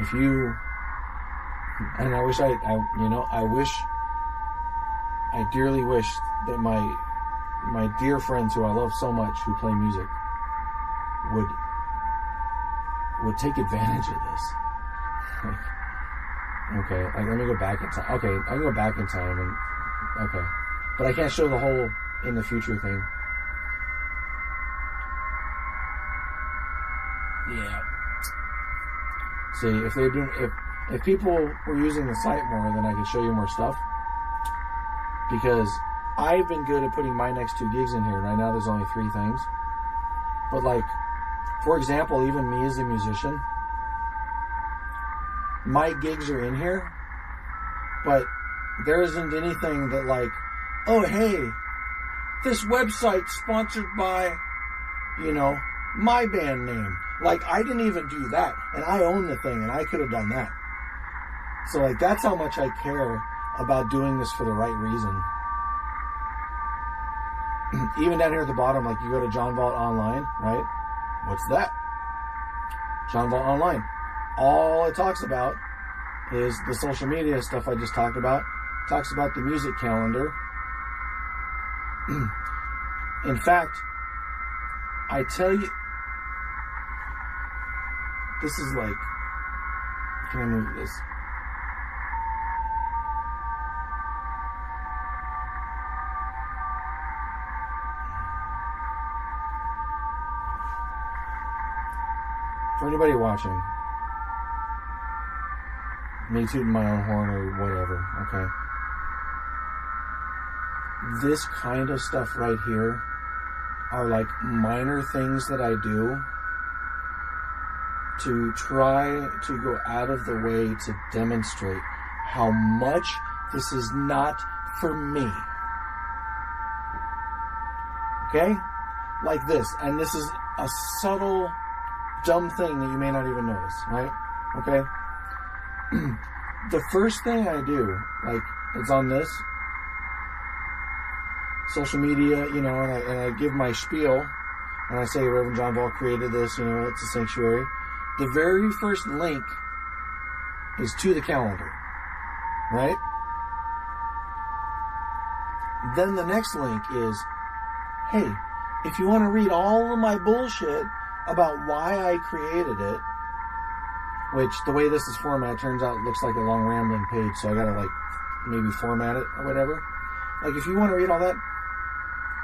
if you, and I dearly wish that my dear friends who I love so much who play music would take advantage of this. Okay, let me go back in time. Okay, I can go back in time and okay, but I can't show the whole in the future thing. Yeah. See, if people were using the site more, then I could show you more stuff. Because I've been good at putting my next 2 gigs in here. Right now, there's only 3 things. But like, for example, even me as a musician, my gigs are in here, but there isn't anything that like, oh, hey, this website sponsored by, my band name. Like, I didn't even do that, and I own the thing, and I could have done that. So, like, that's how much I care about doing this for the right reason. Even down here at the bottom, like, you go to John Valt Online, right? What's that? John Valt Online. All it talks about is the social media stuff I just talked about. It talks about the music calendar. In fact, I tell you, this is like, can I move this? For anybody watching, me tooting my own horn or whatever, okay? This kind of stuff right here are like minor things that I do to try to go out of the way to demonstrate how much this is not for me. Okay? Like this. And this is a subtle, dumb thing that you may not even notice, right? Okay? The first thing I do, like, it's on this social media, and I give my spiel, and I say Reverend John Valt created this, it's a sanctuary. The very first link is to the calendar, right? Then the next link is, hey, if you want to read all of my bullshit about why I created it, which the way this is formatted turns out it looks like a long rambling page, so I gotta like maybe format it or whatever. Like if you want to read all that,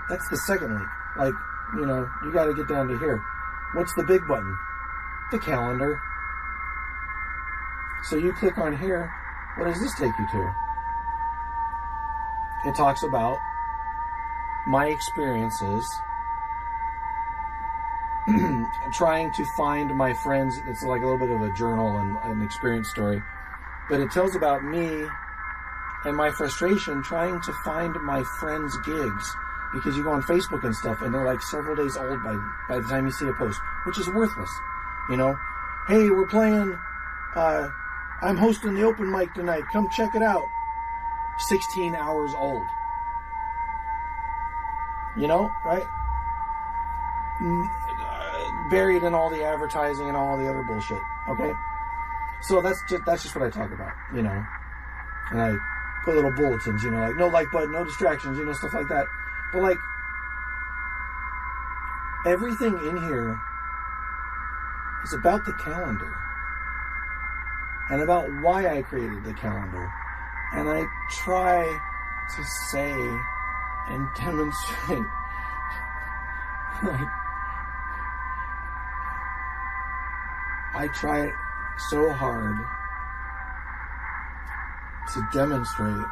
that's the second link. Like, you gotta get down to here. What's the big button? The calendar. So you click on here, what does this take you to? It talks about my experiences trying to find my friends. It's like a little bit of a journal and an experience story, but it tells about me and my frustration trying to find my friends' gigs, because you go on Facebook and stuff and they're like several days old by the time you see a post, which is worthless. Hey, we're playing, I'm hosting the open mic tonight, come check it out. 16 hours old. Right? Buried in all the advertising and all the other bullshit. Okay? So that's just what I talk about, And I put little bulletins, like no like button, no distractions, stuff like that. But like, everything in here is about the calendar and about why I created the calendar. And I try to say and demonstrate like, I try so hard to demonstrate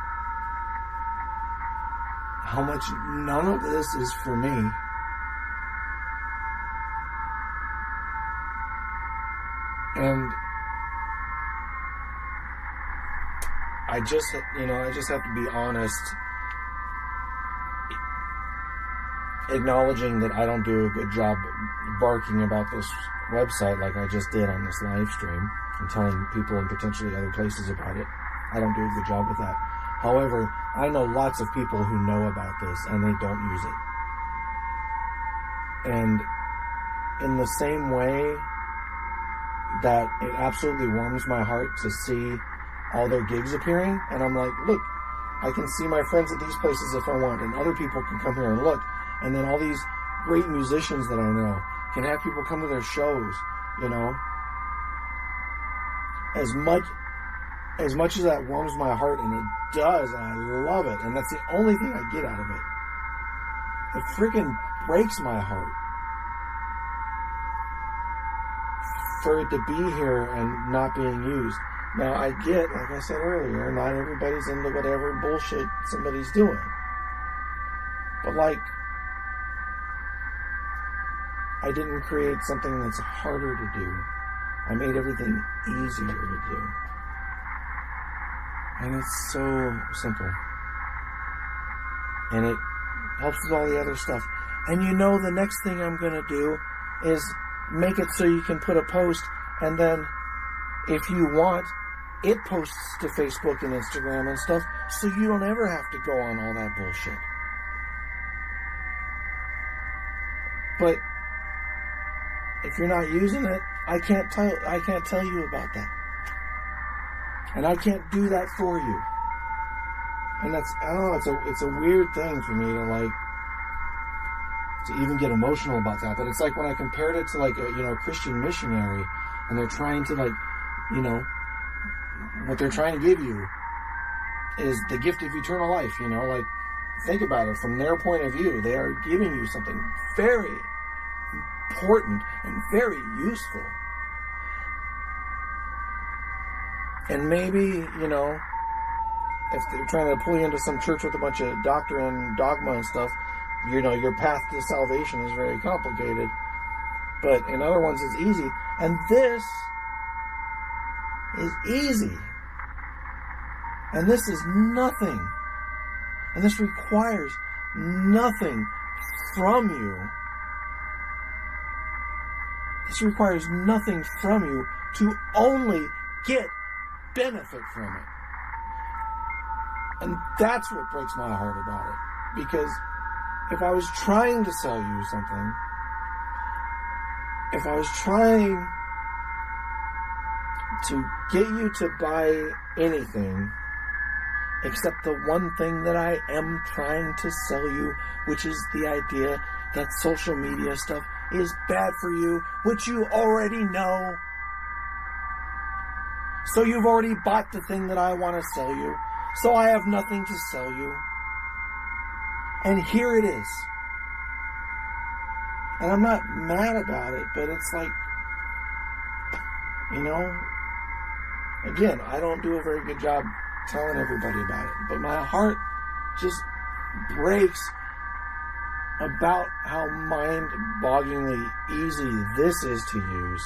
how much none of this is for me. And I just have to be honest, acknowledging that I don't do a good job barking about this website like I just did on this live stream and telling people and potentially other places about it. I don't do a good job with that. However, I know lots of people who know about this and they don't use it. And in the same way that it absolutely warms my heart to see all their gigs appearing, and I'm like, look, I can see my friends at these places if I want, and other people can come here and look, and then all these great musicians that I know can have people come to their shows, you know. As much as that warms my heart, and it does, and I love it, and that's the only thing I get out of it. It freaking breaks my heart for it to be here and not being used. Now, I get, like I said earlier, not everybody's into whatever bullshit somebody's doing. But, like, I didn't create something that's harder to do. I made everything easier to do. And it's so simple. And it helps with all the other stuff. And you know, the next thing I'm going to do is make it so you can put a post, and then if you want, it posts to Facebook and Instagram and stuff, so you don't ever have to go on all that bullshit. But if you're not using it, I can't tell you about that. And I can't do that for you. And that's, I don't know, it's a weird thing for me to even get emotional about that. But it's like when I compared it to a Christian missionary, and they're trying to what they're trying to give you is the gift of eternal life, think about it from their point of view. They are giving you something very important and very useful. And maybe, if they're trying to pull you into some church with a bunch of doctrine, dogma and stuff, your path to salvation is very complicated. But in other ones, it's easy. And this is easy. And this is nothing. And this requires nothing from you. This requires nothing from you to only get benefit from it. And that's what breaks my heart about it. Because if I was trying to sell you something, if I was trying to get you to buy anything except the one thing that I am trying to sell you, which is the idea that social media stuff is bad for you, which you already know. So you've already bought the thing that I want to sell you. So I have nothing to sell you. And here it is. And I'm not mad about it, but it's like, again, I don't do a very good job telling everybody about it. But my heart just breaks about how mind-bogglingly easy this is to use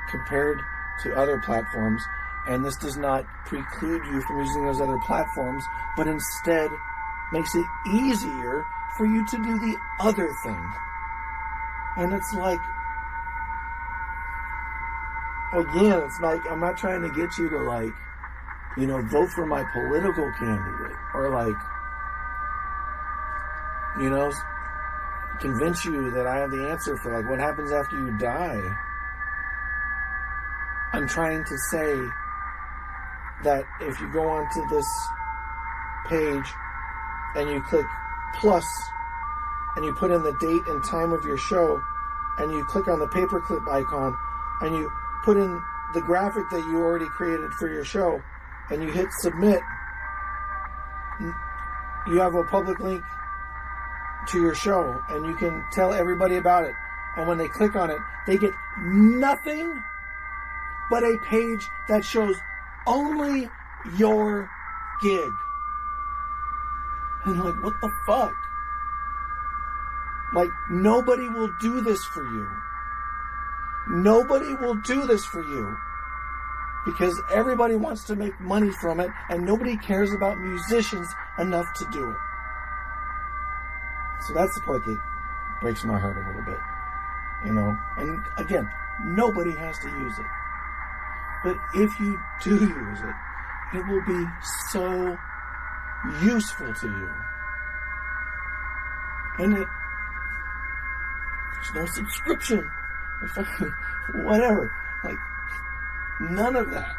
compared to other platforms. And this does not preclude you from using those other platforms, but instead makes it easier for you to do the other thing. And it's like, again, it's like, I'm not trying to get you to vote for my political candidate or convince you that I have the answer for what happens after you die. I'm trying to say that if you go onto this page and you click plus and you put in the date and time of your show and you click on the paperclip icon and you put in the graphic that you already created for your show and you hit submit, you have a public link to your show and you can tell everybody about it. And when they click on it, they get nothing but a page that shows only your gig. And like, what the fuck? Like, nobody will do this for you. Nobody will do this for you. Because everybody wants to make money from it, and nobody cares about musicians enough to do it. So that's the part that breaks my heart a little bit. You know, and again, nobody has to use it. But if you do use it, it will be so useful to you. And there's no subscription or fucking whatever. Like, none of that.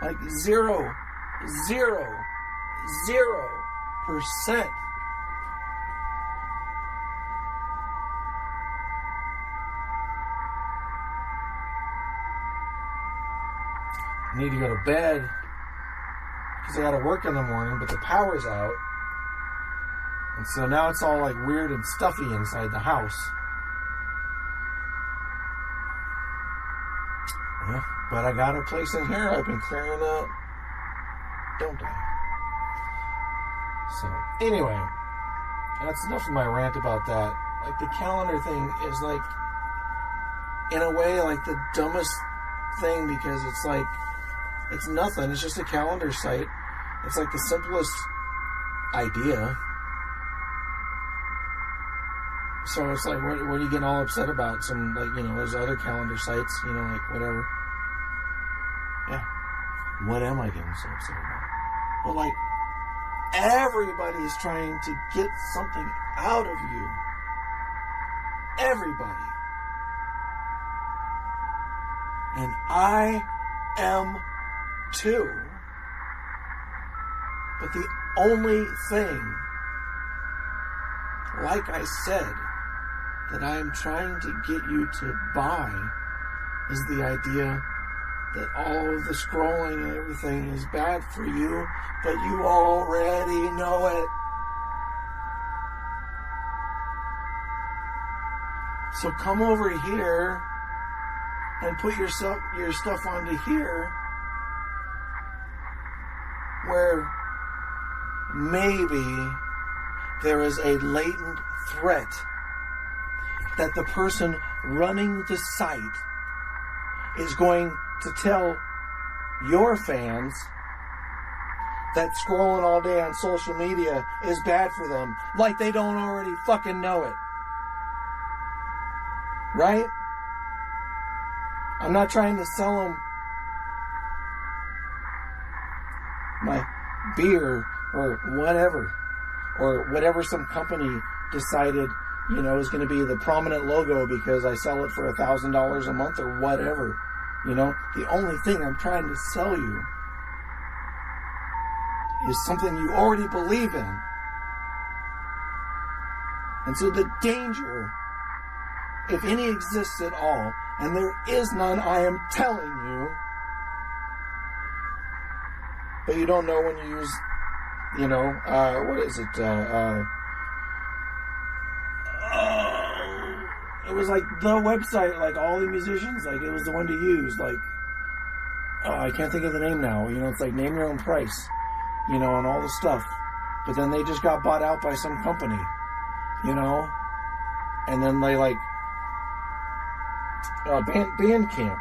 Like 0.00%. I need to go to bed because I got to work in the morning, but the power's out. And so now it's all like weird and stuffy inside the house. Yeah, but I got a place in here I've been clearing up. Don't I? So, anyway, that's enough of my rant about that. Like, the calendar thing is like, in a way, like the dumbest thing, because it's like, it's nothing. It's just a calendar site. It's like the simplest idea. So it's like, what are you getting all upset about? Some, like, you know, there's other calendar sites, you know, like, whatever. Yeah. What am I getting so upset about? But, like, everybody is trying to get something out of you. Everybody. And I am too. But the only thing, like I said, that I am trying to get you to buy is the idea that all of the scrolling and everything is bad for you, but you already know it. So come over here and put your stuff onto here, where maybe there is a latent threat that the person running the site is going to tell your fans that scrolling all day on social media is bad for them, like they don't already fucking know it. Right? I'm not trying to sell them my beer or whatever some company decided, you know, is going to be the prominent logo because I sell it for $1,000 a month or whatever. You know, the only thing I'm trying to sell you is something you already believe in. And so the danger, if any exists at all, and there is none, I am telling you, but you don't know when you use, you know, what is it, it was like the website, like all the musicians, like it was the one to use, like, I can't think of the name now, you know, it's like name your own price, you know, and all the stuff, but then they just got bought out by some company, you know, and then they like, Bandcamp.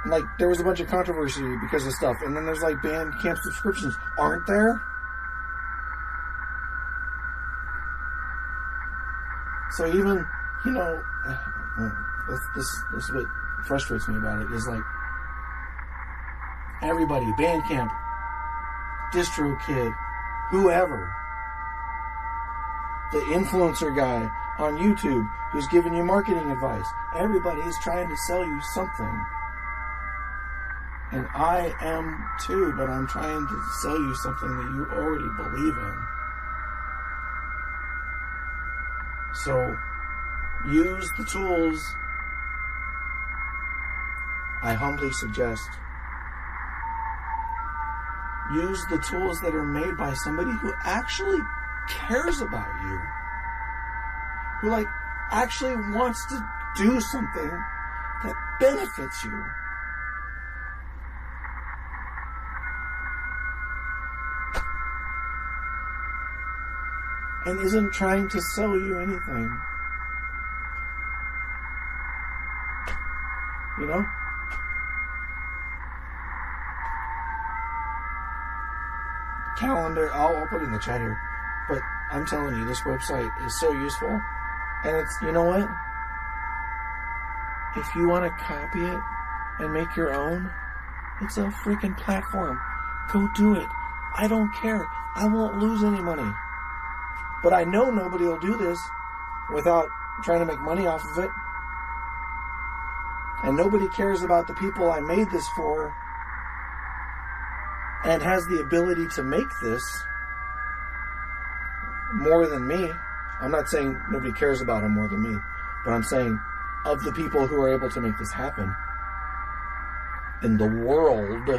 Like, there was a bunch of controversy because of stuff, and then there's like Bandcamp subscriptions, aren't there? So even, you know, this is what frustrates me about it, is like, everybody, Bandcamp, DistroKid, whoever, the influencer guy on YouTube who's giving you marketing advice, everybody is trying to sell you something. And I am too, but I'm trying to sell you something that you already believe in. So, use the tools I humbly suggest. Use the tools that are made by somebody who actually cares about you. Who, like, actually wants to do something that benefits you. and isn't trying to sell you anything. You know? Calendar, I'll put it in the chat here. But I'm telling you, this website is so useful. And it's, you know what? If you want to copy it and make your own, it's a freaking platform. Go do it. I don't care. I won't lose any money. But I know nobody will do this without trying to make money off of it. And nobody cares about the people I made this for and has the ability to make this more than me. I'm not saying nobody cares about them more than me, but I'm saying of the people who are able to make this happen in the world,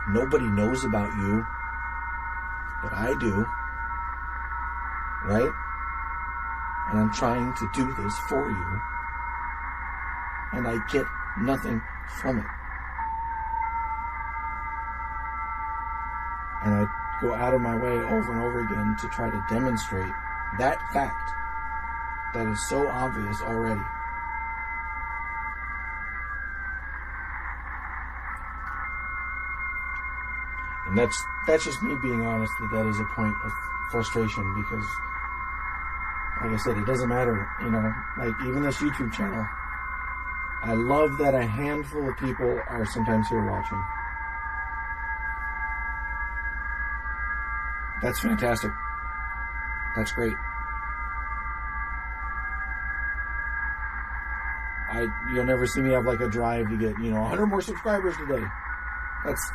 nobody knows about you, but I do, right? And I'm trying to do this for you, and I get nothing from it. And I go out of my way over and over again to try to demonstrate that fact that is so obvious already. And that's just me being honest that is a point of frustration, because, like I said, it doesn't matter, you know, like even this YouTube channel, I love that a handful of people are sometimes here watching. That's fantastic. That's great. You'll never see me have like a drive to get, 100 more subscribers today.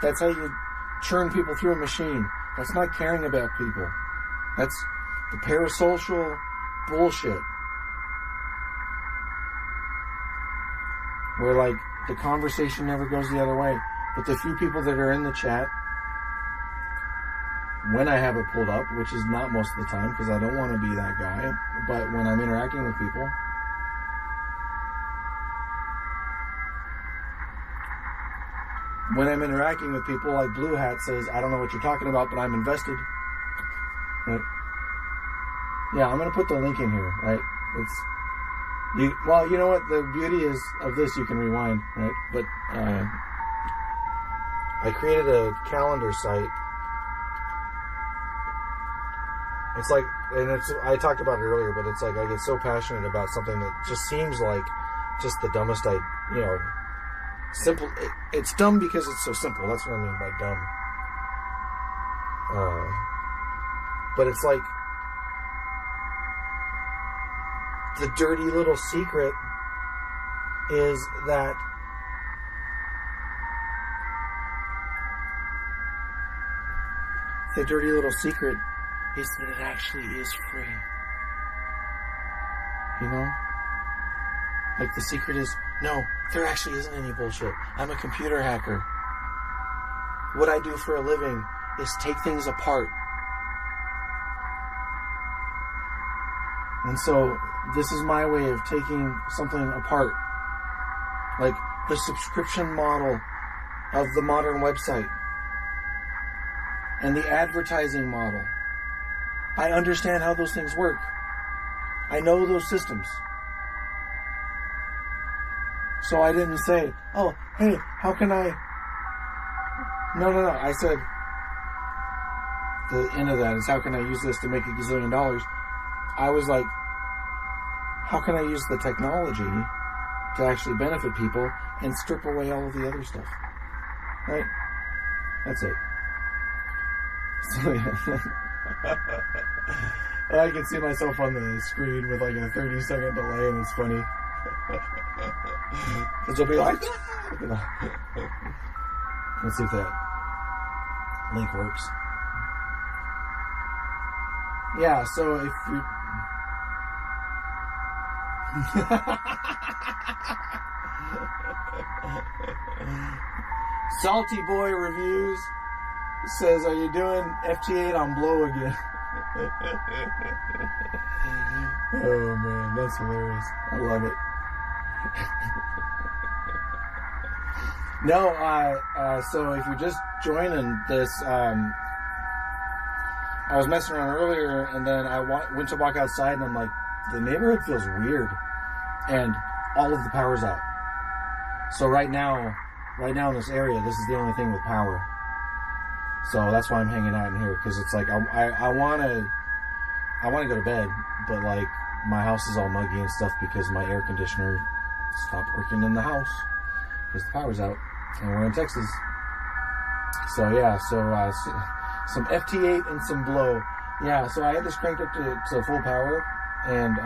That's how you churn people through a machine. That's not caring about people. That's the parasocial bullshit. Where like the conversation never goes the other way. But the few people that are in the chat, when I have it pulled up, which is not most of the time because I don't want to be that guy, but when I'm interacting with people, like Blue Hat says, I don't know what you're talking about, but I'm invested. Right? Yeah, I'm going to put the link in here, right? Well, you know what? The beauty is of this, you can rewind, right? But I created a calendar site. It's like, I talked about it earlier, but it's like I get so passionate about something that just seems like just the dumbest simple. It's dumb because it's so simple. That's what I mean by dumb. But it's like the dirty little secret is that it actually is free. You know? Like the secret is, no, there actually isn't any bullshit. I'm a computer hacker. What I do for a living is take things apart. And so this is my way of taking something apart. Like the subscription model of the modern website and the advertising model. I understand how those things work. I know those systems. So I didn't say, oh, hey, how can I... No. I said, the end of that is, how can I use this to make $1 gazillion? I was like, how can I use the technology to actually benefit people and strip away all of the other stuff? Right? That's it. So, yeah. I can see myself on the screen with like a 30-second delay, and it's funny. Because it'll be like, let's see if that link works. Yeah, so if you... Salty Boy Reviews says, are you doing FT8 on Blow again? Oh man, that's hilarious. I love it. No, so if you're just joining this, I I was messing around earlier, and then I went to walk outside, and I'm like, the neighborhood feels weird, and all of the power's out. So right now in this area, this is the only thing with power. So that's why I'm hanging out in here, because it's like I want to go to bed, but like my house is all muggy and stuff because my air conditioner stopped working in the house because the power's out, and we're in Texas. So yeah, some FT8 and some blow. Yeah, so I had this cranked up to full power, and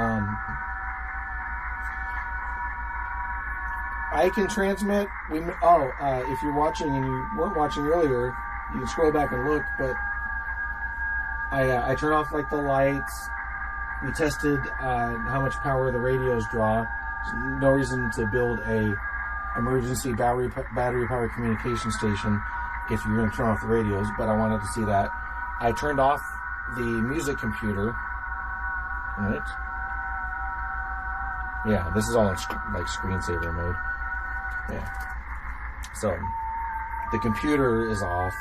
I can transmit. If you're watching and you weren't watching earlier, you can scroll back and look. But I turned off like the lights. We tested how much power the radios draw. There's no reason to build a emergency battery powered communication station if you're going to turn off the radios. But I wanted to see that. I turned off the music computer. Right? Yeah, this is all in like screensaver mode. Yeah. So the computer is off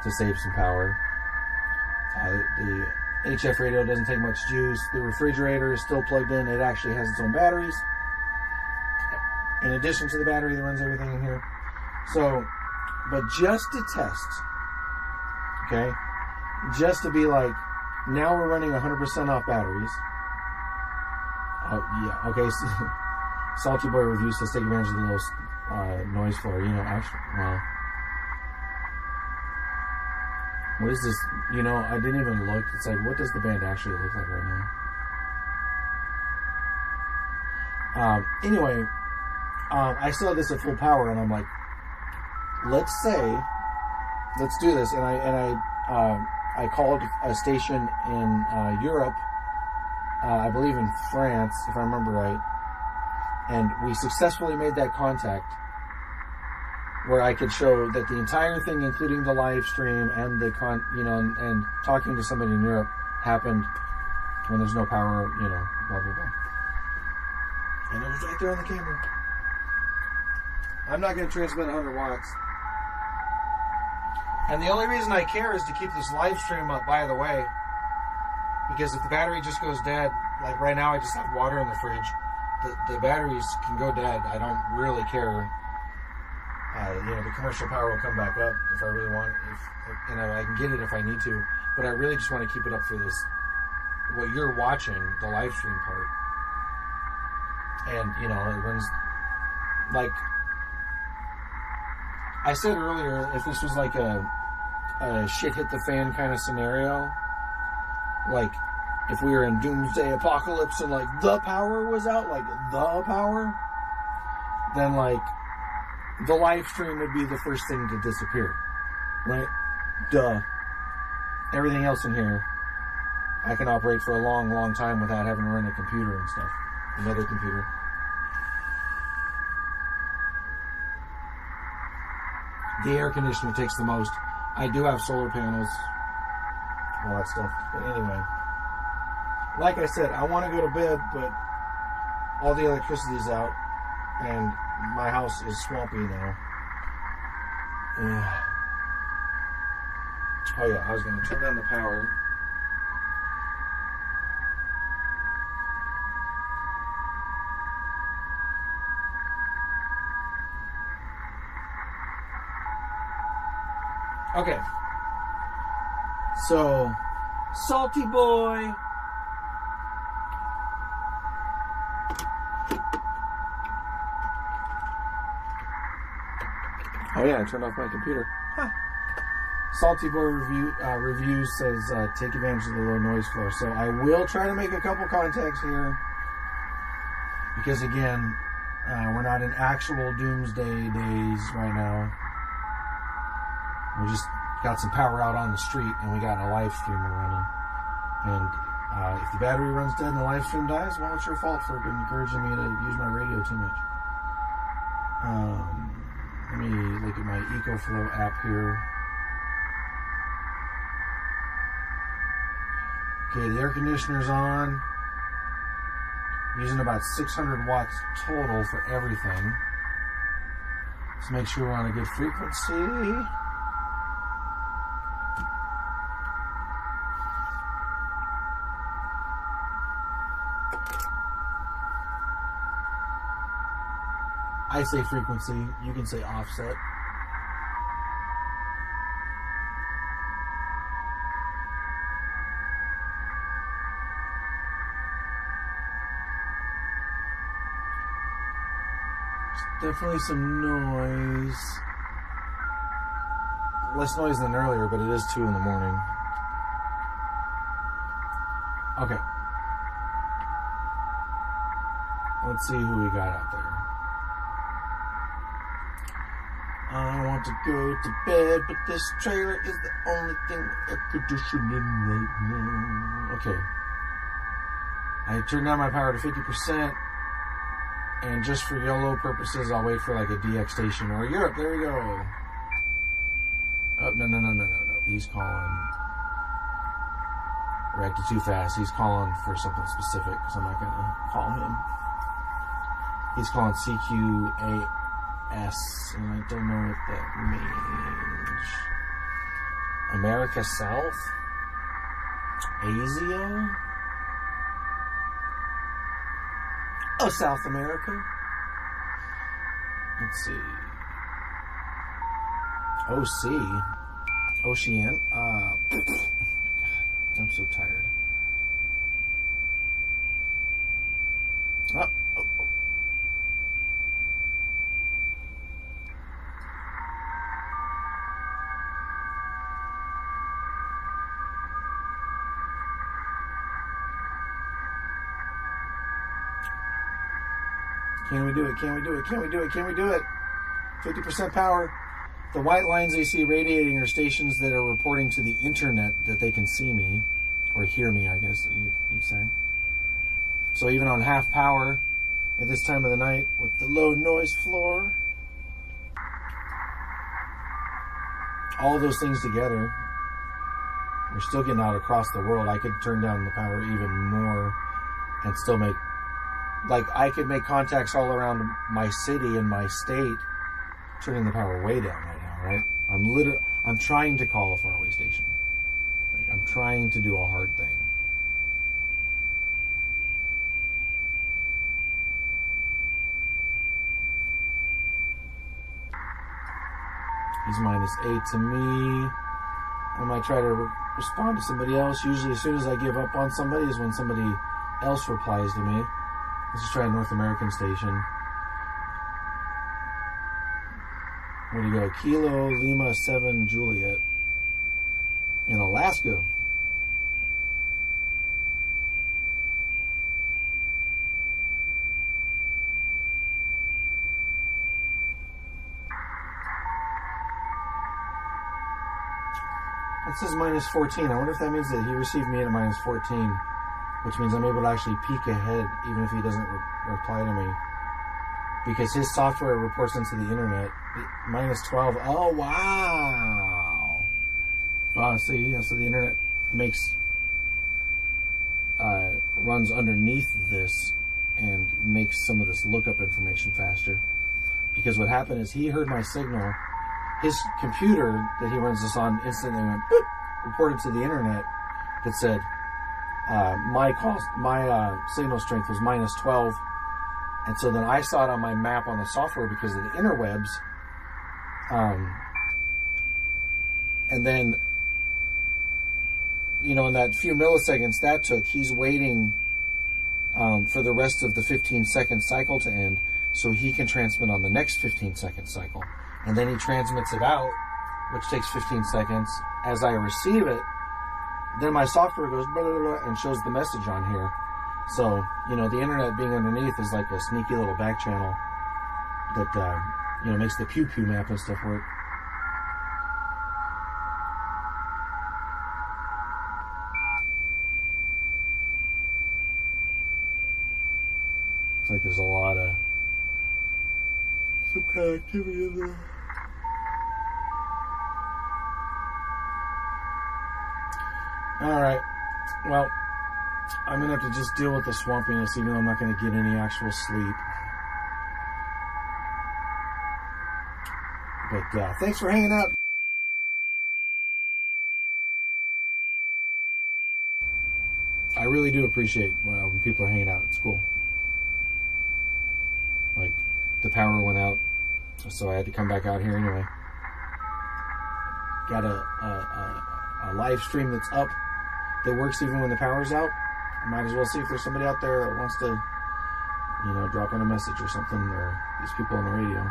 to save some power. The HF radio doesn't take much juice. The refrigerator is still plugged in. It actually has its own batteries, in addition to the battery that runs everything in here. So, but just to test, okay, just to be like, now we're running 100% off batteries. Oh, yeah, okay. So, Salty Boy Reviews says take advantage of the little noise floor. You know, actually, well, what is this? You know, I didn't even look. It's like, what does the band actually look like right now? Anyway, I still have this at full power, and I'm like, let's do this. And I called a station in Europe, I believe in France, if I remember right, and we successfully made that contact where I could show that the entire thing, including the live stream and the and talking to somebody in Europe, happened when there's no power, you know, blah blah blah. And it was right there on the camera. I'm not going to transmit 100 watts. And the only reason I care is to keep this live stream up, by the way, because if the battery just goes dead, like right now I just have water in the fridge, the batteries can go dead. I don't really care. The commercial power will come back up if I really want it. And I can get it if I need to. But I really just want to keep it up for this, what you're watching, the live stream part. And, you know, it runs, like, I said earlier, if this was like a shit hit the fan kind of scenario, like, if we were in doomsday apocalypse and, like, the power was out, like, the power, then, like, the live stream would be the first thing to disappear, right? Duh. Everything else in here, I can operate for a long, long time without having to run a computer and stuff. Another computer. The air conditioner takes the most. I do have solar panels, all that stuff. But anyway, like I said, I want to go to bed, but all the electricity's out, and my house is swampy now. Oh yeah, I was going to turn on the power. Okay. So, Salty Boy. Oh yeah, I turned off my computer. Huh. Salty Boy Reviews says take advantage of the low noise floor. So I will try to make a couple contacts here. Because again, we're not in actual doomsday days right now. We just got some power out on the street, and we got a live streamer running. And if the battery runs dead and the live stream dies, well, it's your fault for encouraging me to use my radio too much. Let me look at my EcoFlow app here. Okay, the air conditioner's on. Using about 600 watts total for everything. Let's make sure we're on a good frequency. I say frequency. You can say offset. Definitely some noise. Less noise than earlier, but it is 2 in the morning. Okay. Let's see who we got out there. I want to go to bed, but this trailer is the only thing with air conditioning right now. Okay. I turned down my power to 50%. And just for YOLO purposes, I'll wait for like a DX station or Europe. There we go. Oh, no. He's calling. Reacted too fast. He's calling for something specific, so I'm not going to call him. He's calling CQAS, and I don't know what that means. America South? Asia? Oh, South America. Let's see. OC. Ocean. God, I'm so tired. Oh. Can we do it? Can we do it? Can we do it? Can we do it? 50% power. The white lines they see radiating are stations that are reporting to the internet that they can see me, or hear me, I guess you'd say. So even on half power at this time of the night with the low noise floor, all of those things together, we're still getting out across the world. I could turn down the power even more and still make, like, I could make contacts all around my city and my state, turning the power way down right now, right? I'm trying to call a faraway station. Like, I'm trying to do a hard thing. He's -8 to me. I might try to respond to somebody else. Usually as soon as I give up on somebody is when somebody else replies to me. Let's just try a North American station. Where do you go? Kilo Lima 7 Juliet in Alaska. It says -14. I wonder if that means that he received me at a -14, which means I'm able to actually peek ahead even if he doesn't reply to me. Because his software reports into the internet. -12. Oh, wow. Wow, see, so the internet makes runs underneath this and makes some of this lookup information faster. Because what happened is he heard my signal. His computer that he runs this on instantly went boop, reported to the internet that said my signal strength was -12, and so then I saw it on my map on the software because of the interwebs, and then in that few milliseconds that took, he's waiting for the rest of the 15-second cycle to end so he can transmit on the next 15-second cycle. And then he transmits it out, which takes 15 seconds. As I receive it, then my software goes blah, blah, blah, and shows the message on here. So, the internet being underneath is like a sneaky little back channel that, makes the pew-pew map and stuff work. It's like there's a lot of some kind of activity in there. Alright, well, I'm going to have to just deal with the swampiness, even though I'm not going to get any actual sleep. But thanks for hanging out. I really do appreciate when people are hanging out. It's cool. Like, the power went out, so I had to come back out here anyway. Got a live stream that's up that works even when the power's out. I might as well see if there's somebody out there that wants to, drop in a message or something, or these people on the radio.